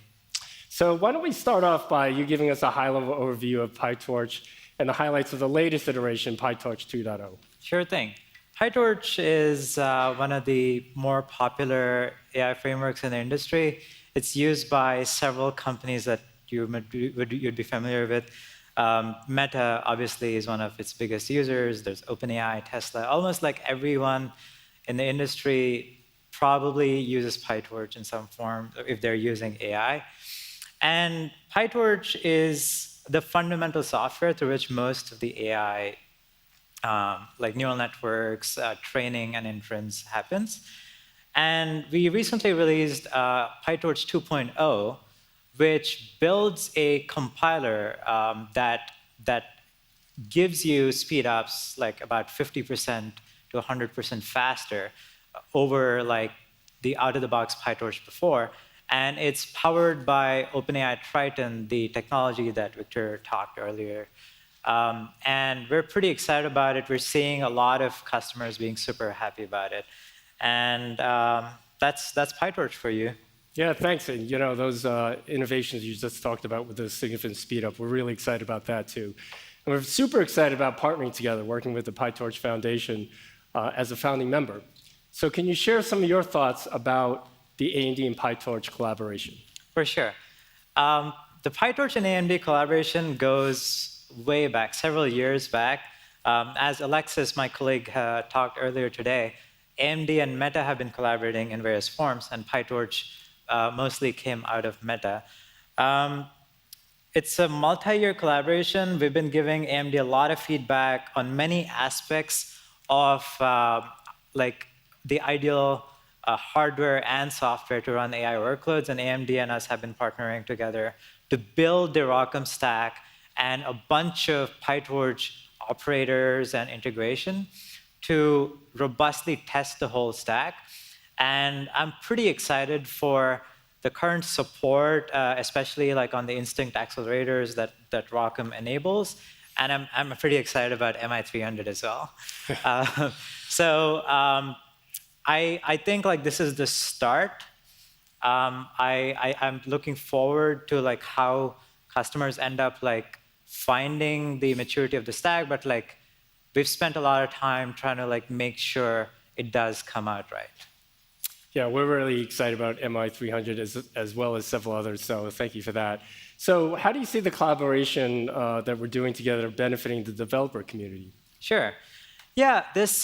So why don't we start off by you giving us a high-level overview of PyTorch and the highlights of the latest iteration, PyTorch 2.0. Sure thing. PyTorch is one of the more popular AI frameworks in the industry. It's used by several companies that you'd be familiar with. Meta, obviously, is one of its biggest users. There's OpenAI, Tesla. Almost like everyone in the industry probably uses PyTorch in some form if they're using AI. And PyTorch is the fundamental software through which most of the AI, like neural networks, training, and inference happens. And we recently released PyTorch 2.0, which builds a compiler that gives you speed-ups like about 50% to 100% faster over like the out-of-the-box PyTorch before. And it's powered by OpenAI Triton, the technology that Victor talked earlier. And we're pretty excited about it. We're seeing a lot of customers being super happy about it. And that's PyTorch for you. Yeah, thanks. And you know, those innovations you just talked about with the significant speed up, we're really excited about that too. And we're super excited about partnering together, working with the PyTorch Foundation as a founding member. So can you share some of your thoughts about the AMD and PyTorch collaboration? For sure. The PyTorch and AMD collaboration goes way back, several years back. As Alexis, my colleague, talked earlier today, AMD and Meta have been collaborating in various forms, and PyTorch mostly came out of Meta. It's a multi-year collaboration. We've been giving AMD a lot of feedback on many aspects of like the ideal hardware and software to run AI workloads, and AMD and us have been partnering together to build the ROCm stack and a bunch of PyTorch operators and integration to robustly test the whole stack. And I'm pretty excited for the current support, especially like on the Instinct accelerators that ROCm enables. And I'm pretty excited about MI300 as well. I think like this is the start. I'm looking forward to like how customers end up like finding the maturity of the stack, but like we've spent a lot of time trying to like make sure it does come out right. Yeah, we're really excited about MI300 as well as several others, so thank you for that. So how do you see the collaboration that we're doing together benefiting the developer community? Sure. Yeah, this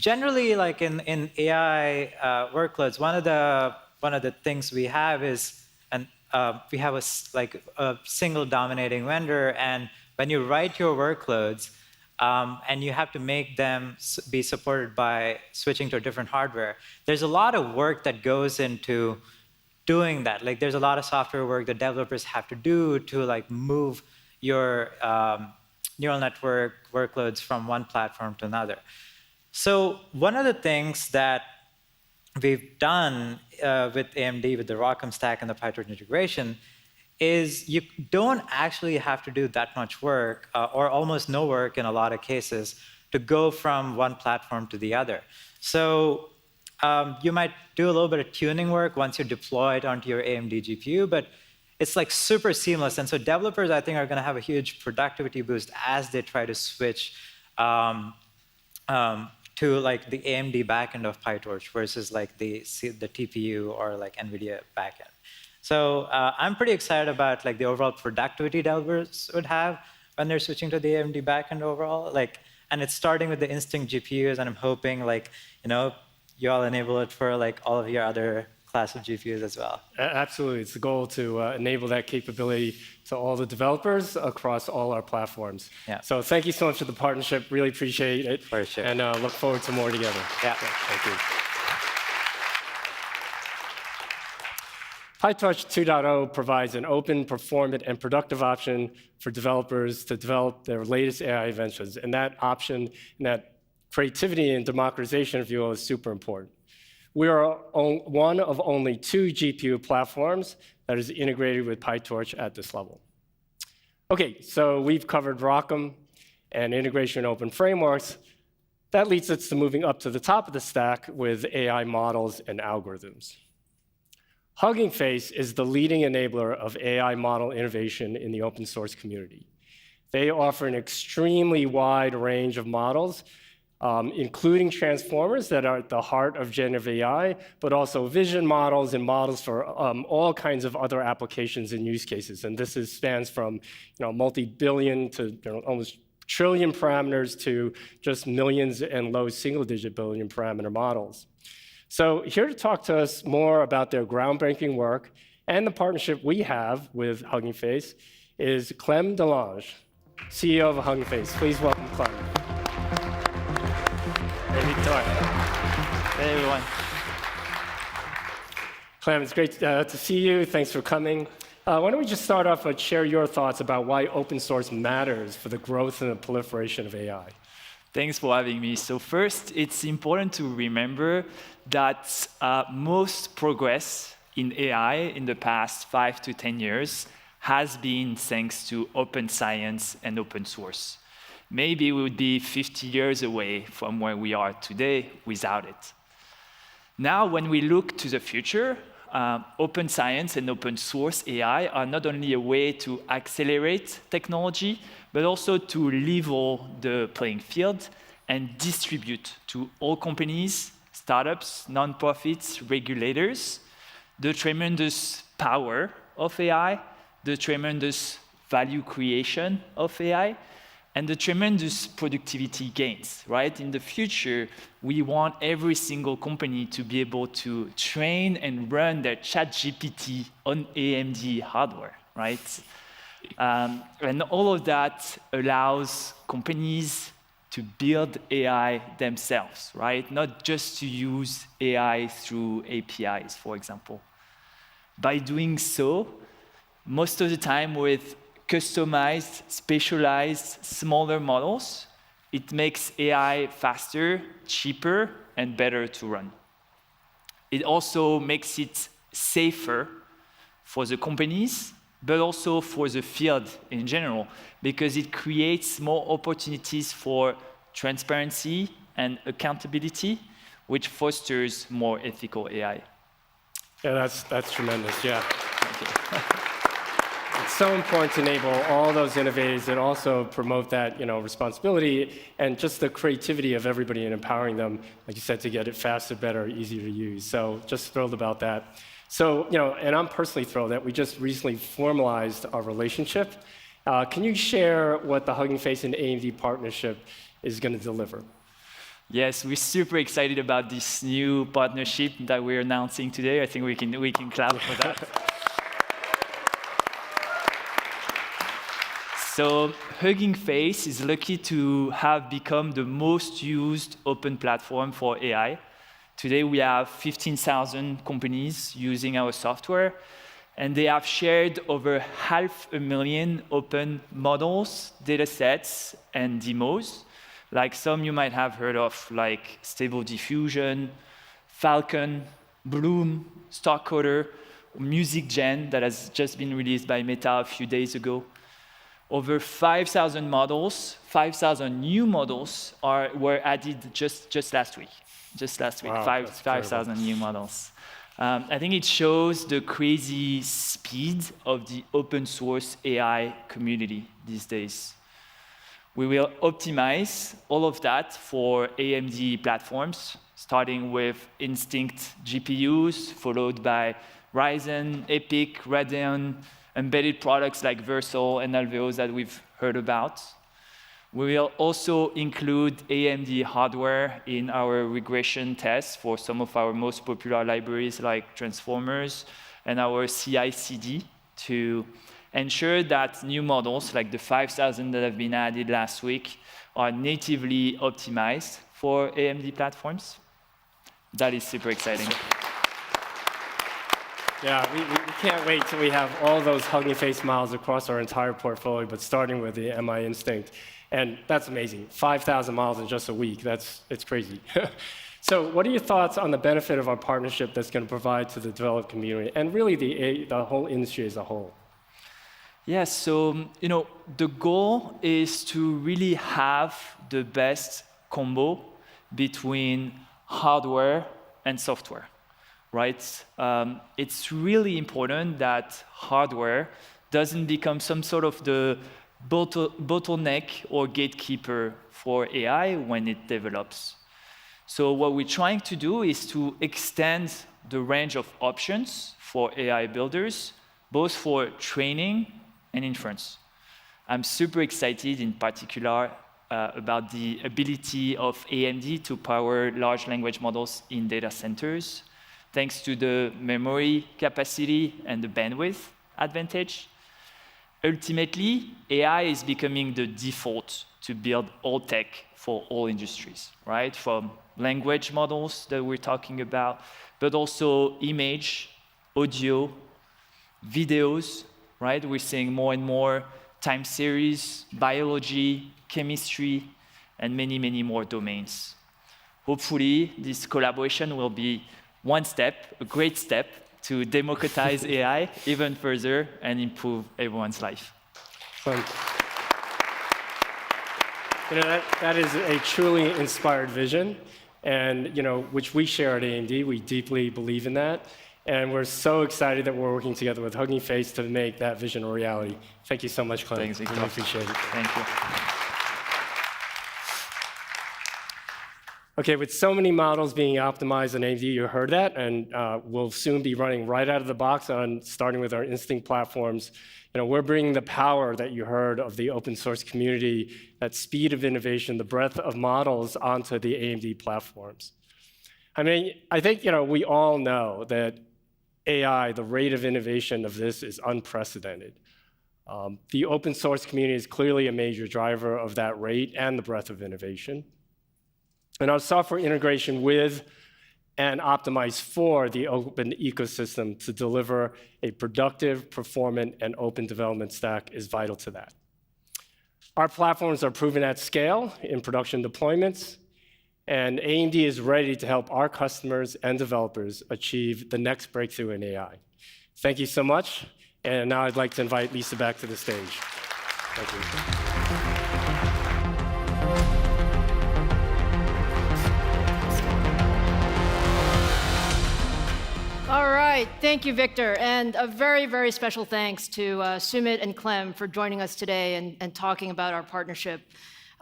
generally like in AI workloads, one of the things we have is we have a single dominating vendor, and when you write your workloads, and you have to make them be supported by switching to a different hardware, there's a lot of work that goes into doing that. Like there's a lot of software work that developers have to do to like move your neural network workloads from one platform to another. So one of the things that we've done with AMD, with the ROCm stack and the PyTorch integration, is you don't actually have to do that much work, or almost no work in a lot of cases, to go from one platform to the other. So you might do a little bit of tuning work once you deploy it onto your AMD GPU, but it's like super seamless. And so developers, I think, are going to have a huge productivity boost as they try to switch to like the AMD backend of PyTorch versus like the TPU or like Nvidia backend. So I'm pretty excited about like the overall productivity developers would have when they're switching to the AMD backend overall. Like, and it's starting with the Instinct GPUs, and I'm hoping like you all enable it for like all of your other class of GPUs as well. Absolutely, it's the goal to enable that capability to all the developers across all our platforms. Yeah. So thank you so much for the partnership. Really appreciate it. For sure. And look forward to more together. Yeah. Thank you. PyTorch 2.0 provides an open, performant, and productive option for developers to develop their latest AI inventions. And that option, and that creativity and democratization, if you will, is super important. We are one of only 2 GPU platforms that is integrated with PyTorch at this level. OK, so we've covered ROCm and integration in open frameworks. that leads us to moving up to the top of the stack with AI models and algorithms. Hugging Face is the leading enabler of AI model innovation in the open source community. They offer an extremely wide range of models, including transformers that are at the heart of generative AI, but also vision models and models for all kinds of other applications and use cases. And this spans from multi-billion to almost trillion parameters to just millions and low single-digit billion parameter models. So here to talk to us more about their groundbreaking work and the partnership we have with Hugging Face is Clem Delange, CEO of Hugging Face. Please welcome Clem. Hey, Victor. Hey, everyone. Clem, it's great to see you. Thanks for coming. Why don't we just start off and share your thoughts about why open source matters for the growth and the proliferation of AI? Thanks for having me. So first, it's important to remember that most progress in AI in the past 5 to 10 years has been thanks to open science and open source. Maybe we would be 50 years away from where we are today without it. Now, when we look to the future, open science and open source AI are not only a way to accelerate technology, but also to level the playing field and distribute to all companies, startups, nonprofits, regulators, the tremendous power of AI, the tremendous value creation of AI, and the tremendous productivity gains, right? In the future, we want every single company to be able to train and run their ChatGPT on AMD hardware, right? And all of that allows companies to build AI themselves, right? Not just to use AI through APIs, for example. By doing so, most of the time with customized, specialized, smaller models, it makes AI faster, cheaper, and better to run. It also makes it safer for the companies, but also for the field in general, because it creates more opportunities for transparency and accountability, which fosters more ethical AI. Yeah, that's tremendous, yeah. It's so important to enable all those innovators and also promote that responsibility and just the creativity of everybody and empowering them, like you said, to get it faster, better, easier to use. So just thrilled about that. So, and I'm personally thrilled that we just recently formalized our relationship. Can you share what the Hugging Face and AMD partnership is going to deliver? Yes, we're super excited about this new partnership that we're announcing today. I think we can clap for that. So Hugging Face is lucky to have become the most used open platform for AI. Today, we have 15,000 companies using our software, and they have shared over 500,000 open models, datasets, and demos, like some you might have heard of, like Stable Diffusion, Falcon, Bloom, Starcoder, Music Gen, that has just been released by Meta a few days ago. Over 5,000 models, 5,000 new models were added just last week. Just last week, Wow, 5,000 new models. I think it shows the crazy speed of the open source AI community these days. We will optimize all of that for AMD platforms, starting with Instinct GPUs, followed by Ryzen, EPYC, Radeon, embedded products like Versal and Alveos that we've heard about. We will also include AMD hardware in our regression tests for some of our most popular libraries like transformers and our CI/CD to ensure that new models like the 5,000 that have been added last week are natively optimized for AMD platforms. That is super exciting. Yeah, we can't wait till we have all those Hugging Face models across our entire portfolio, but starting with the MI Instinct. And that's amazing. 5,000 models in just a week. It's crazy. So what are your thoughts on the benefit of our partnership that's going to provide to the developed community and really the whole industry as a whole? Yes, so the goal is to really have the best combo between hardware and software, right? It's really important that hardware doesn't become some sort of the bottleneck or gatekeeper for AI when it develops. So what we're trying to do is to extend the range of options for AI builders, both for training and inference. I'm super excited in particular about the ability of AMD to power large language models in data centers, thanks to the memory capacity and the bandwidth advantage. Ultimately, AI is becoming the default to build all tech for all industries, right? From language models that we're talking about, but also image, audio, videos, right? We're seeing more and more time series, biology, chemistry, and many, many more domains. Hopefully, this collaboration will be one step, a great step, to democratize AI even further and improve everyone's life. That is a truly inspired vision, and which we share at AMD. We deeply believe in that, and we're so excited that we're working together with Hugging Face to make that vision a reality. Thank you so much, Clem. Thanks, Victor. Really appreciate it. Thank you. Okay, with so many models being optimized on AMD, you heard that, and we'll soon be running right out of the box on starting with our Instinct platforms. We're bringing the power that you heard of the open source community, that speed of innovation, the breadth of models onto the AMD platforms. I mean, I think we all know that AI, the rate of innovation of this is unprecedented. The open source community is clearly a major driver of that rate and the breadth of innovation. And our software integration with and optimize for the open ecosystem to deliver a productive, performant, and open development stack is vital to that. Our platforms are proven at scale in production deployments, and AMD is ready to help our customers and developers achieve the next breakthrough in AI. Thank you so much, and now I'd like to invite Lisa back to the stage. Thank you. All right, thank you, Victor. And a very, very special thanks to Sumit and Clem for joining us today and talking about our partnership.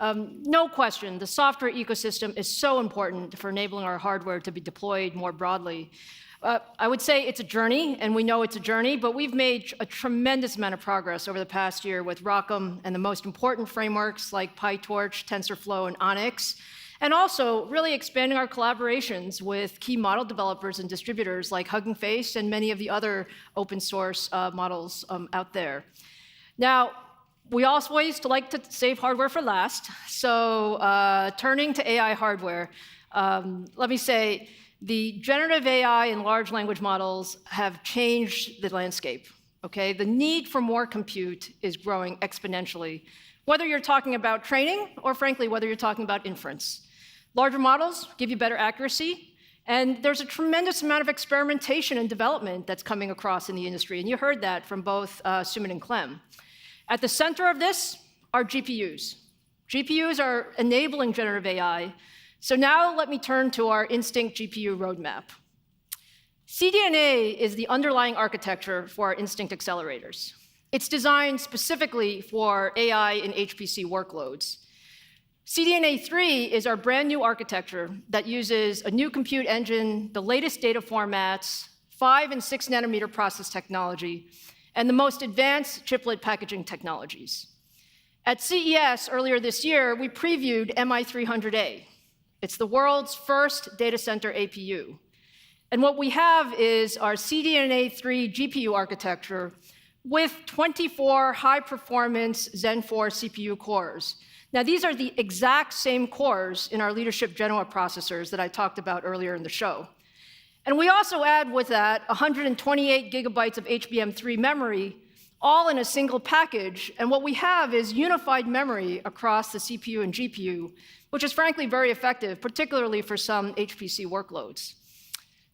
No question, the software ecosystem is so important for enabling our hardware to be deployed more broadly. I would say it's a journey, and we know it's a journey, but we've made a tremendous amount of progress over the past year with ROCm and the most important frameworks like PyTorch, TensorFlow, and Onyx, and also really expanding our collaborations with key model developers and distributors like Hugging Face and many of the other open source models out there. Now, we always like to save hardware for last, so turning to AI hardware, let me say, the generative AI and large language models have changed the landscape, okay? The need for more compute is growing exponentially, whether you're talking about training or, frankly, whether you're talking about inference. Larger models give you better accuracy, and there's a tremendous amount of experimentation and development that's coming across in the industry, and you heard that from both Sumit and Clem. At the center of this are GPUs. GPUs are enabling generative AI, so now let me turn to our Instinct GPU roadmap. CDNA is the underlying architecture for our Instinct accelerators. It's designed specifically for AI and HPC workloads. CDNA 3 is our brand new architecture that uses a new compute engine, the latest data formats, 5 and 6 nanometer process technology, and the most advanced chiplet packaging technologies. At CES earlier this year, we previewed MI300A. It's the world's first data center APU. And what we have is our CDNA 3 GPU architecture with 24 high-performance Zen 4 CPU cores. Now, these are the exact same cores in our leadership Genoa processors that I talked about earlier in the show. And we also add with that 128 gigabytes of HBM3 memory, all in a single package. And what we have is unified memory across the CPU and GPU, which is frankly very effective, particularly for some HPC workloads.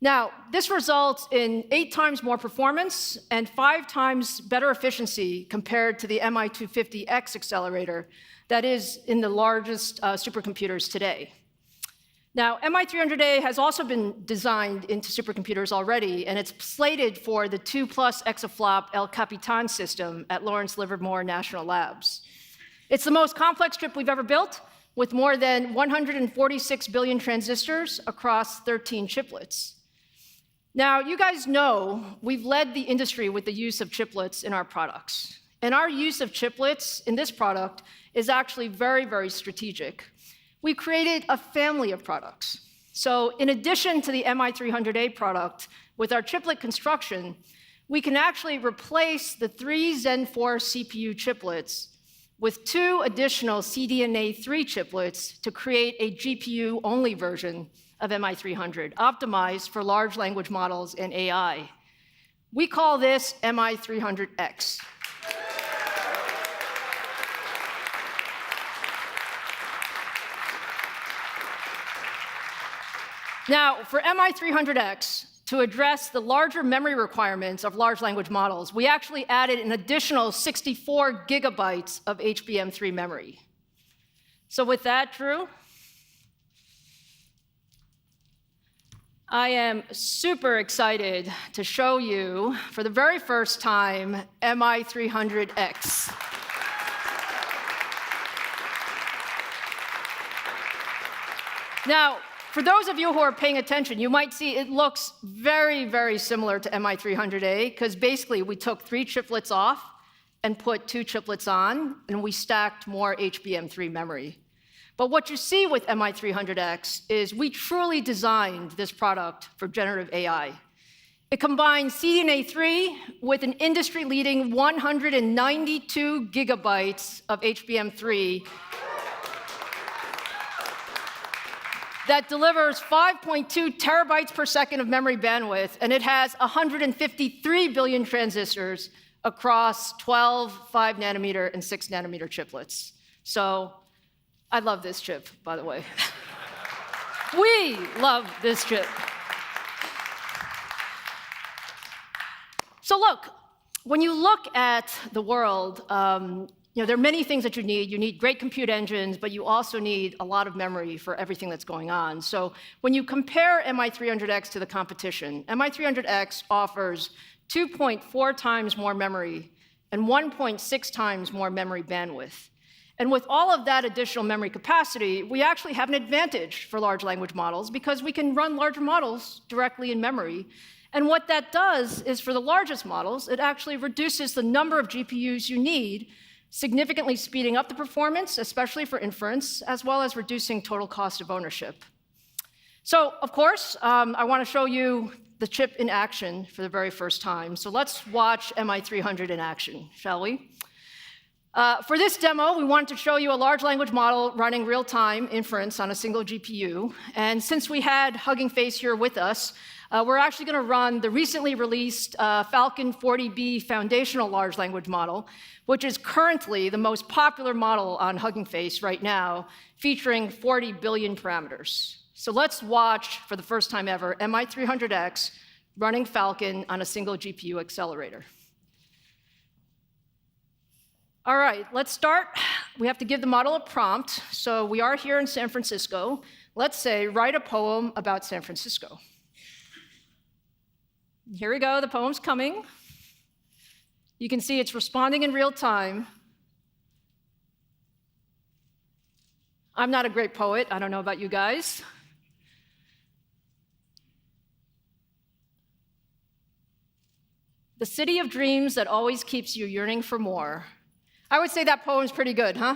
Now, this results in 8 times more performance and 5 times better efficiency compared to the MI250X accelerator that is in the largest supercomputers today. Now, MI300A has also been designed into supercomputers already, and it's slated for the 2+ exaflop El Capitan system at Lawrence Livermore National Labs. It's the most complex chip we've ever built, with more than 146 billion transistors across 13 chiplets. Now, you guys know we've led the industry with the use of chiplets in our products. And our use of chiplets in this product is actually very, very strategic. We created a family of products. So in addition to the MI300A product, with our chiplet construction, we can actually replace the 3 Zen 4 CPU chiplets with 2 additional CDNA 3 chiplets to create a GPU-only version of MI300, optimized for large language models and AI. We call this MI300X. Now, for MI300X, to address the larger memory requirements of large language models, we actually added an additional 64 gigabytes of HBM3 memory. So with that, Drew, I am super excited to show you, for the very first time, MI300X. Now, for those of you who are paying attention, you might see it looks very, very similar to MI300A, because basically we took 3 chiplets off and put 2 chiplets on, and we stacked more HBM3 memory. But what you see with MI300X is we truly designed this product for generative AI. It combines CDNA 3 with an industry-leading 192 gigabytes of HBM3 that delivers 5.2 terabytes per second of memory bandwidth, and it has 153 billion transistors across 12 5-nanometer and 6-nanometer chiplets. So I love this chip, by the way. We love this chip. So look, when you look at the world, there are many things that you need. You need great compute engines, but you also need a lot of memory for everything that's going on. So when you compare MI300X to the competition, MI300X offers 2.4 times more memory and 1.6 times more memory bandwidth. And with all of that additional memory capacity, we actually have an advantage for large language models because we can run larger models directly in memory. And what that does is, for the largest models, it actually reduces the number of GPUs you need, significantly speeding up the performance, especially for inference, as well as reducing total cost of ownership. So, of course, I want to show you the chip in action for the very first time. So let's watch MI300 in action, shall we? For this demo, we wanted to show you a large language model running real-time inference on a single GPU. And since we had Hugging Face here with us, we're actually going to run the recently released Falcon 40B foundational large language model, which is currently the most popular model on Hugging Face right now, featuring 40 billion parameters. So let's watch, for the first time ever, MI300X running Falcon on a single GPU accelerator. All right, let's start. We have to give the model a prompt. So we are here in San Francisco. Let's say, write a poem about San Francisco. Here we go, the poem's coming. You can see it's responding in real time. I'm not a great poet. I don't know about you guys. The city of dreams that always keeps you yearning for more. I would say that poem's pretty good, huh?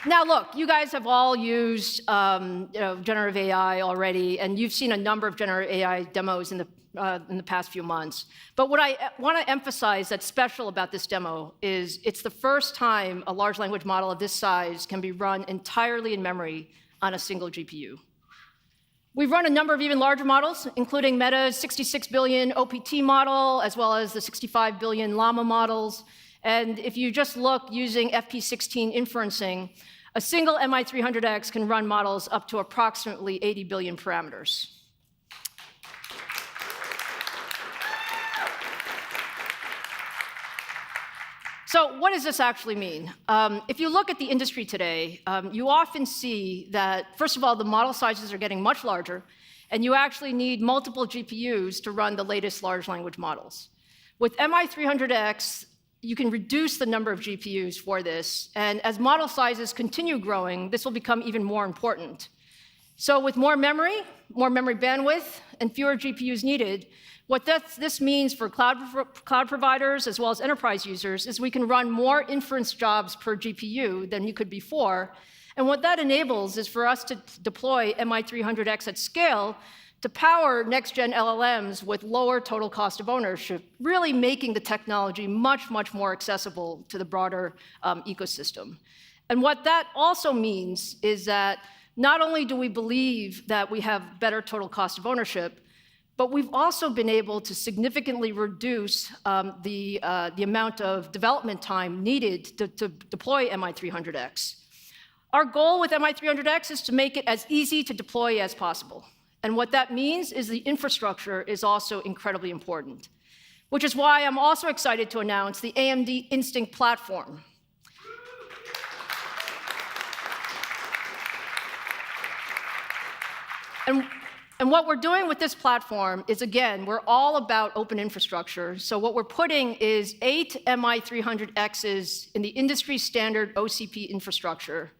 Now, look, you guys have all used generative AI already, and you've seen a number of generative AI demos in the past few months. But what I want to emphasize that's special about this demo is it's the first time a large language model of this size can be run entirely in memory on a single GPU. We've run a number of even larger models, including Meta's 66 billion OPT model, as well as the 65 billion Llama models. And if you just look using FP16 inferencing, a single MI300X can run models up to approximately 80 billion parameters. So what does this actually mean? If you look at the industry today, you often see that, first of all, the model sizes are getting much larger, and you actually need multiple GPUs to run the latest large language models. With MI300X, you can reduce the number of GPUs for this, and as model sizes continue growing, this will become even more important. So with more memory bandwidth, and fewer GPUs needed, what this means for cloud providers as well as enterprise users is we can run more inference jobs per GPU than you could before. And what that enables is for us to deploy MI300X at scale to power next-gen LLMs with lower total cost of ownership, really making the technology much, much more accessible to the broader ecosystem. And what that also means is that not only do we believe that we have better total cost of ownership, but we've also been able to significantly reduce the amount of development time needed to deploy MI300X. Our goal with MI300X is to make it as easy to deploy as possible. And what that means is the infrastructure is also incredibly important, which is why I'm also excited to announce the AMD Instinct platform. And what we're doing with this platform is, again, we're all about open infrastructure. So what we're putting is 8 MI300Xs in the industry standard OCP infrastructure.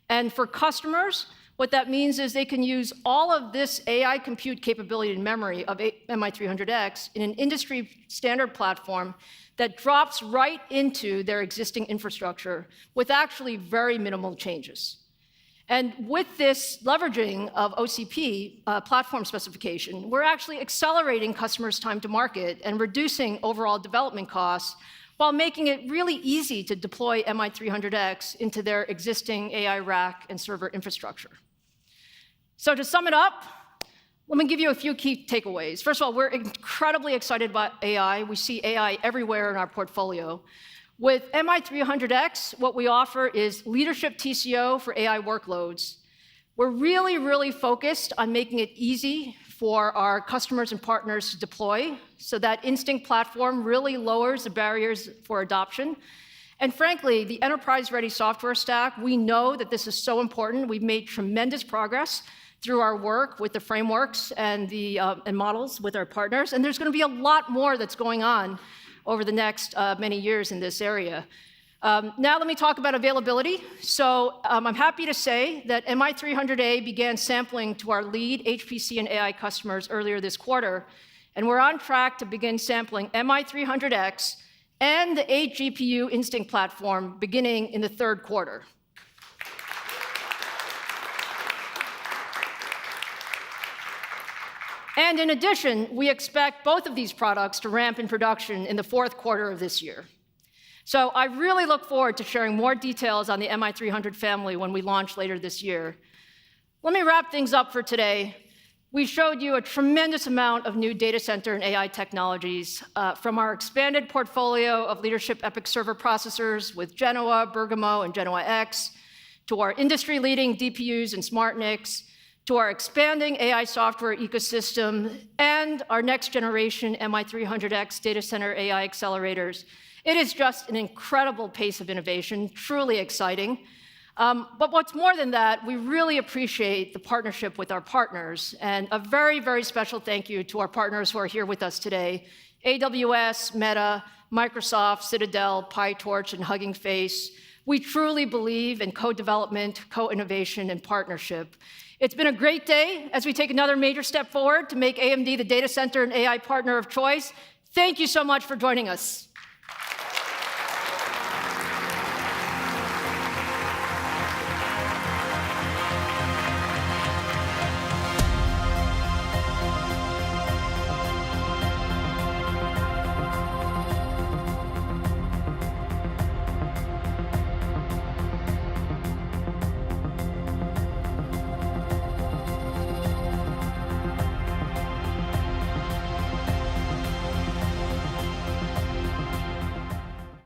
And for customers, what that means is they can use all of this AI compute capability and memory of MI300X in an industry standard platform that drops right into their existing infrastructure with actually very minimal changes. And with this leveraging of OCP platform specification, we're actually accelerating customers' time to market and reducing overall development costs while making it really easy to deploy MI300X into their existing AI rack and server infrastructure. So to sum it up, let me give you a few key takeaways. First of all, we're incredibly excited about AI. We see AI everywhere in our portfolio. With MI300X, what we offer is leadership TCO for AI workloads. We're really, really focused on making it easy for our customers and partners to deploy, so that Instinct platform really lowers the barriers for adoption. And frankly, the enterprise-ready software stack, we know that this is so important. We've made tremendous progress through our work with the frameworks and the models with our partners, and there's going to be a lot more that's going on over the next many years in this area. Now let me talk about availability. So I'm happy to say that MI300A began sampling to our lead HPC and AI customers earlier this quarter, and we're on track to begin sampling MI300X and the 8 GPU Instinct platform beginning in the third quarter. And in addition, we expect both of these products to ramp in production in the fourth quarter of this year. So I really look forward to sharing more details on the MI300 family when we launch later this year. Let me wrap things up for today. We showed you a tremendous amount of new data center and AI technologies from our expanded portfolio of leadership EPYC server processors with Genoa, Bergamo, and Genoa X, to our industry-leading DPUs and SmartNICs, to our expanding AI software ecosystem, and our next-generation MI300X data center AI accelerators. It is just an incredible pace of innovation, truly exciting. But what's more than that, we really appreciate the partnership with our partners, and a very, very special thank you to our partners who are here with us today: AWS, Meta, Microsoft, Citadel, PyTorch, and Hugging Face. We truly believe in co-development, co-innovation, and partnership. It's been a great day as we take another major step forward to make AMD the data center and AI partner of choice. Thank you so much for joining us.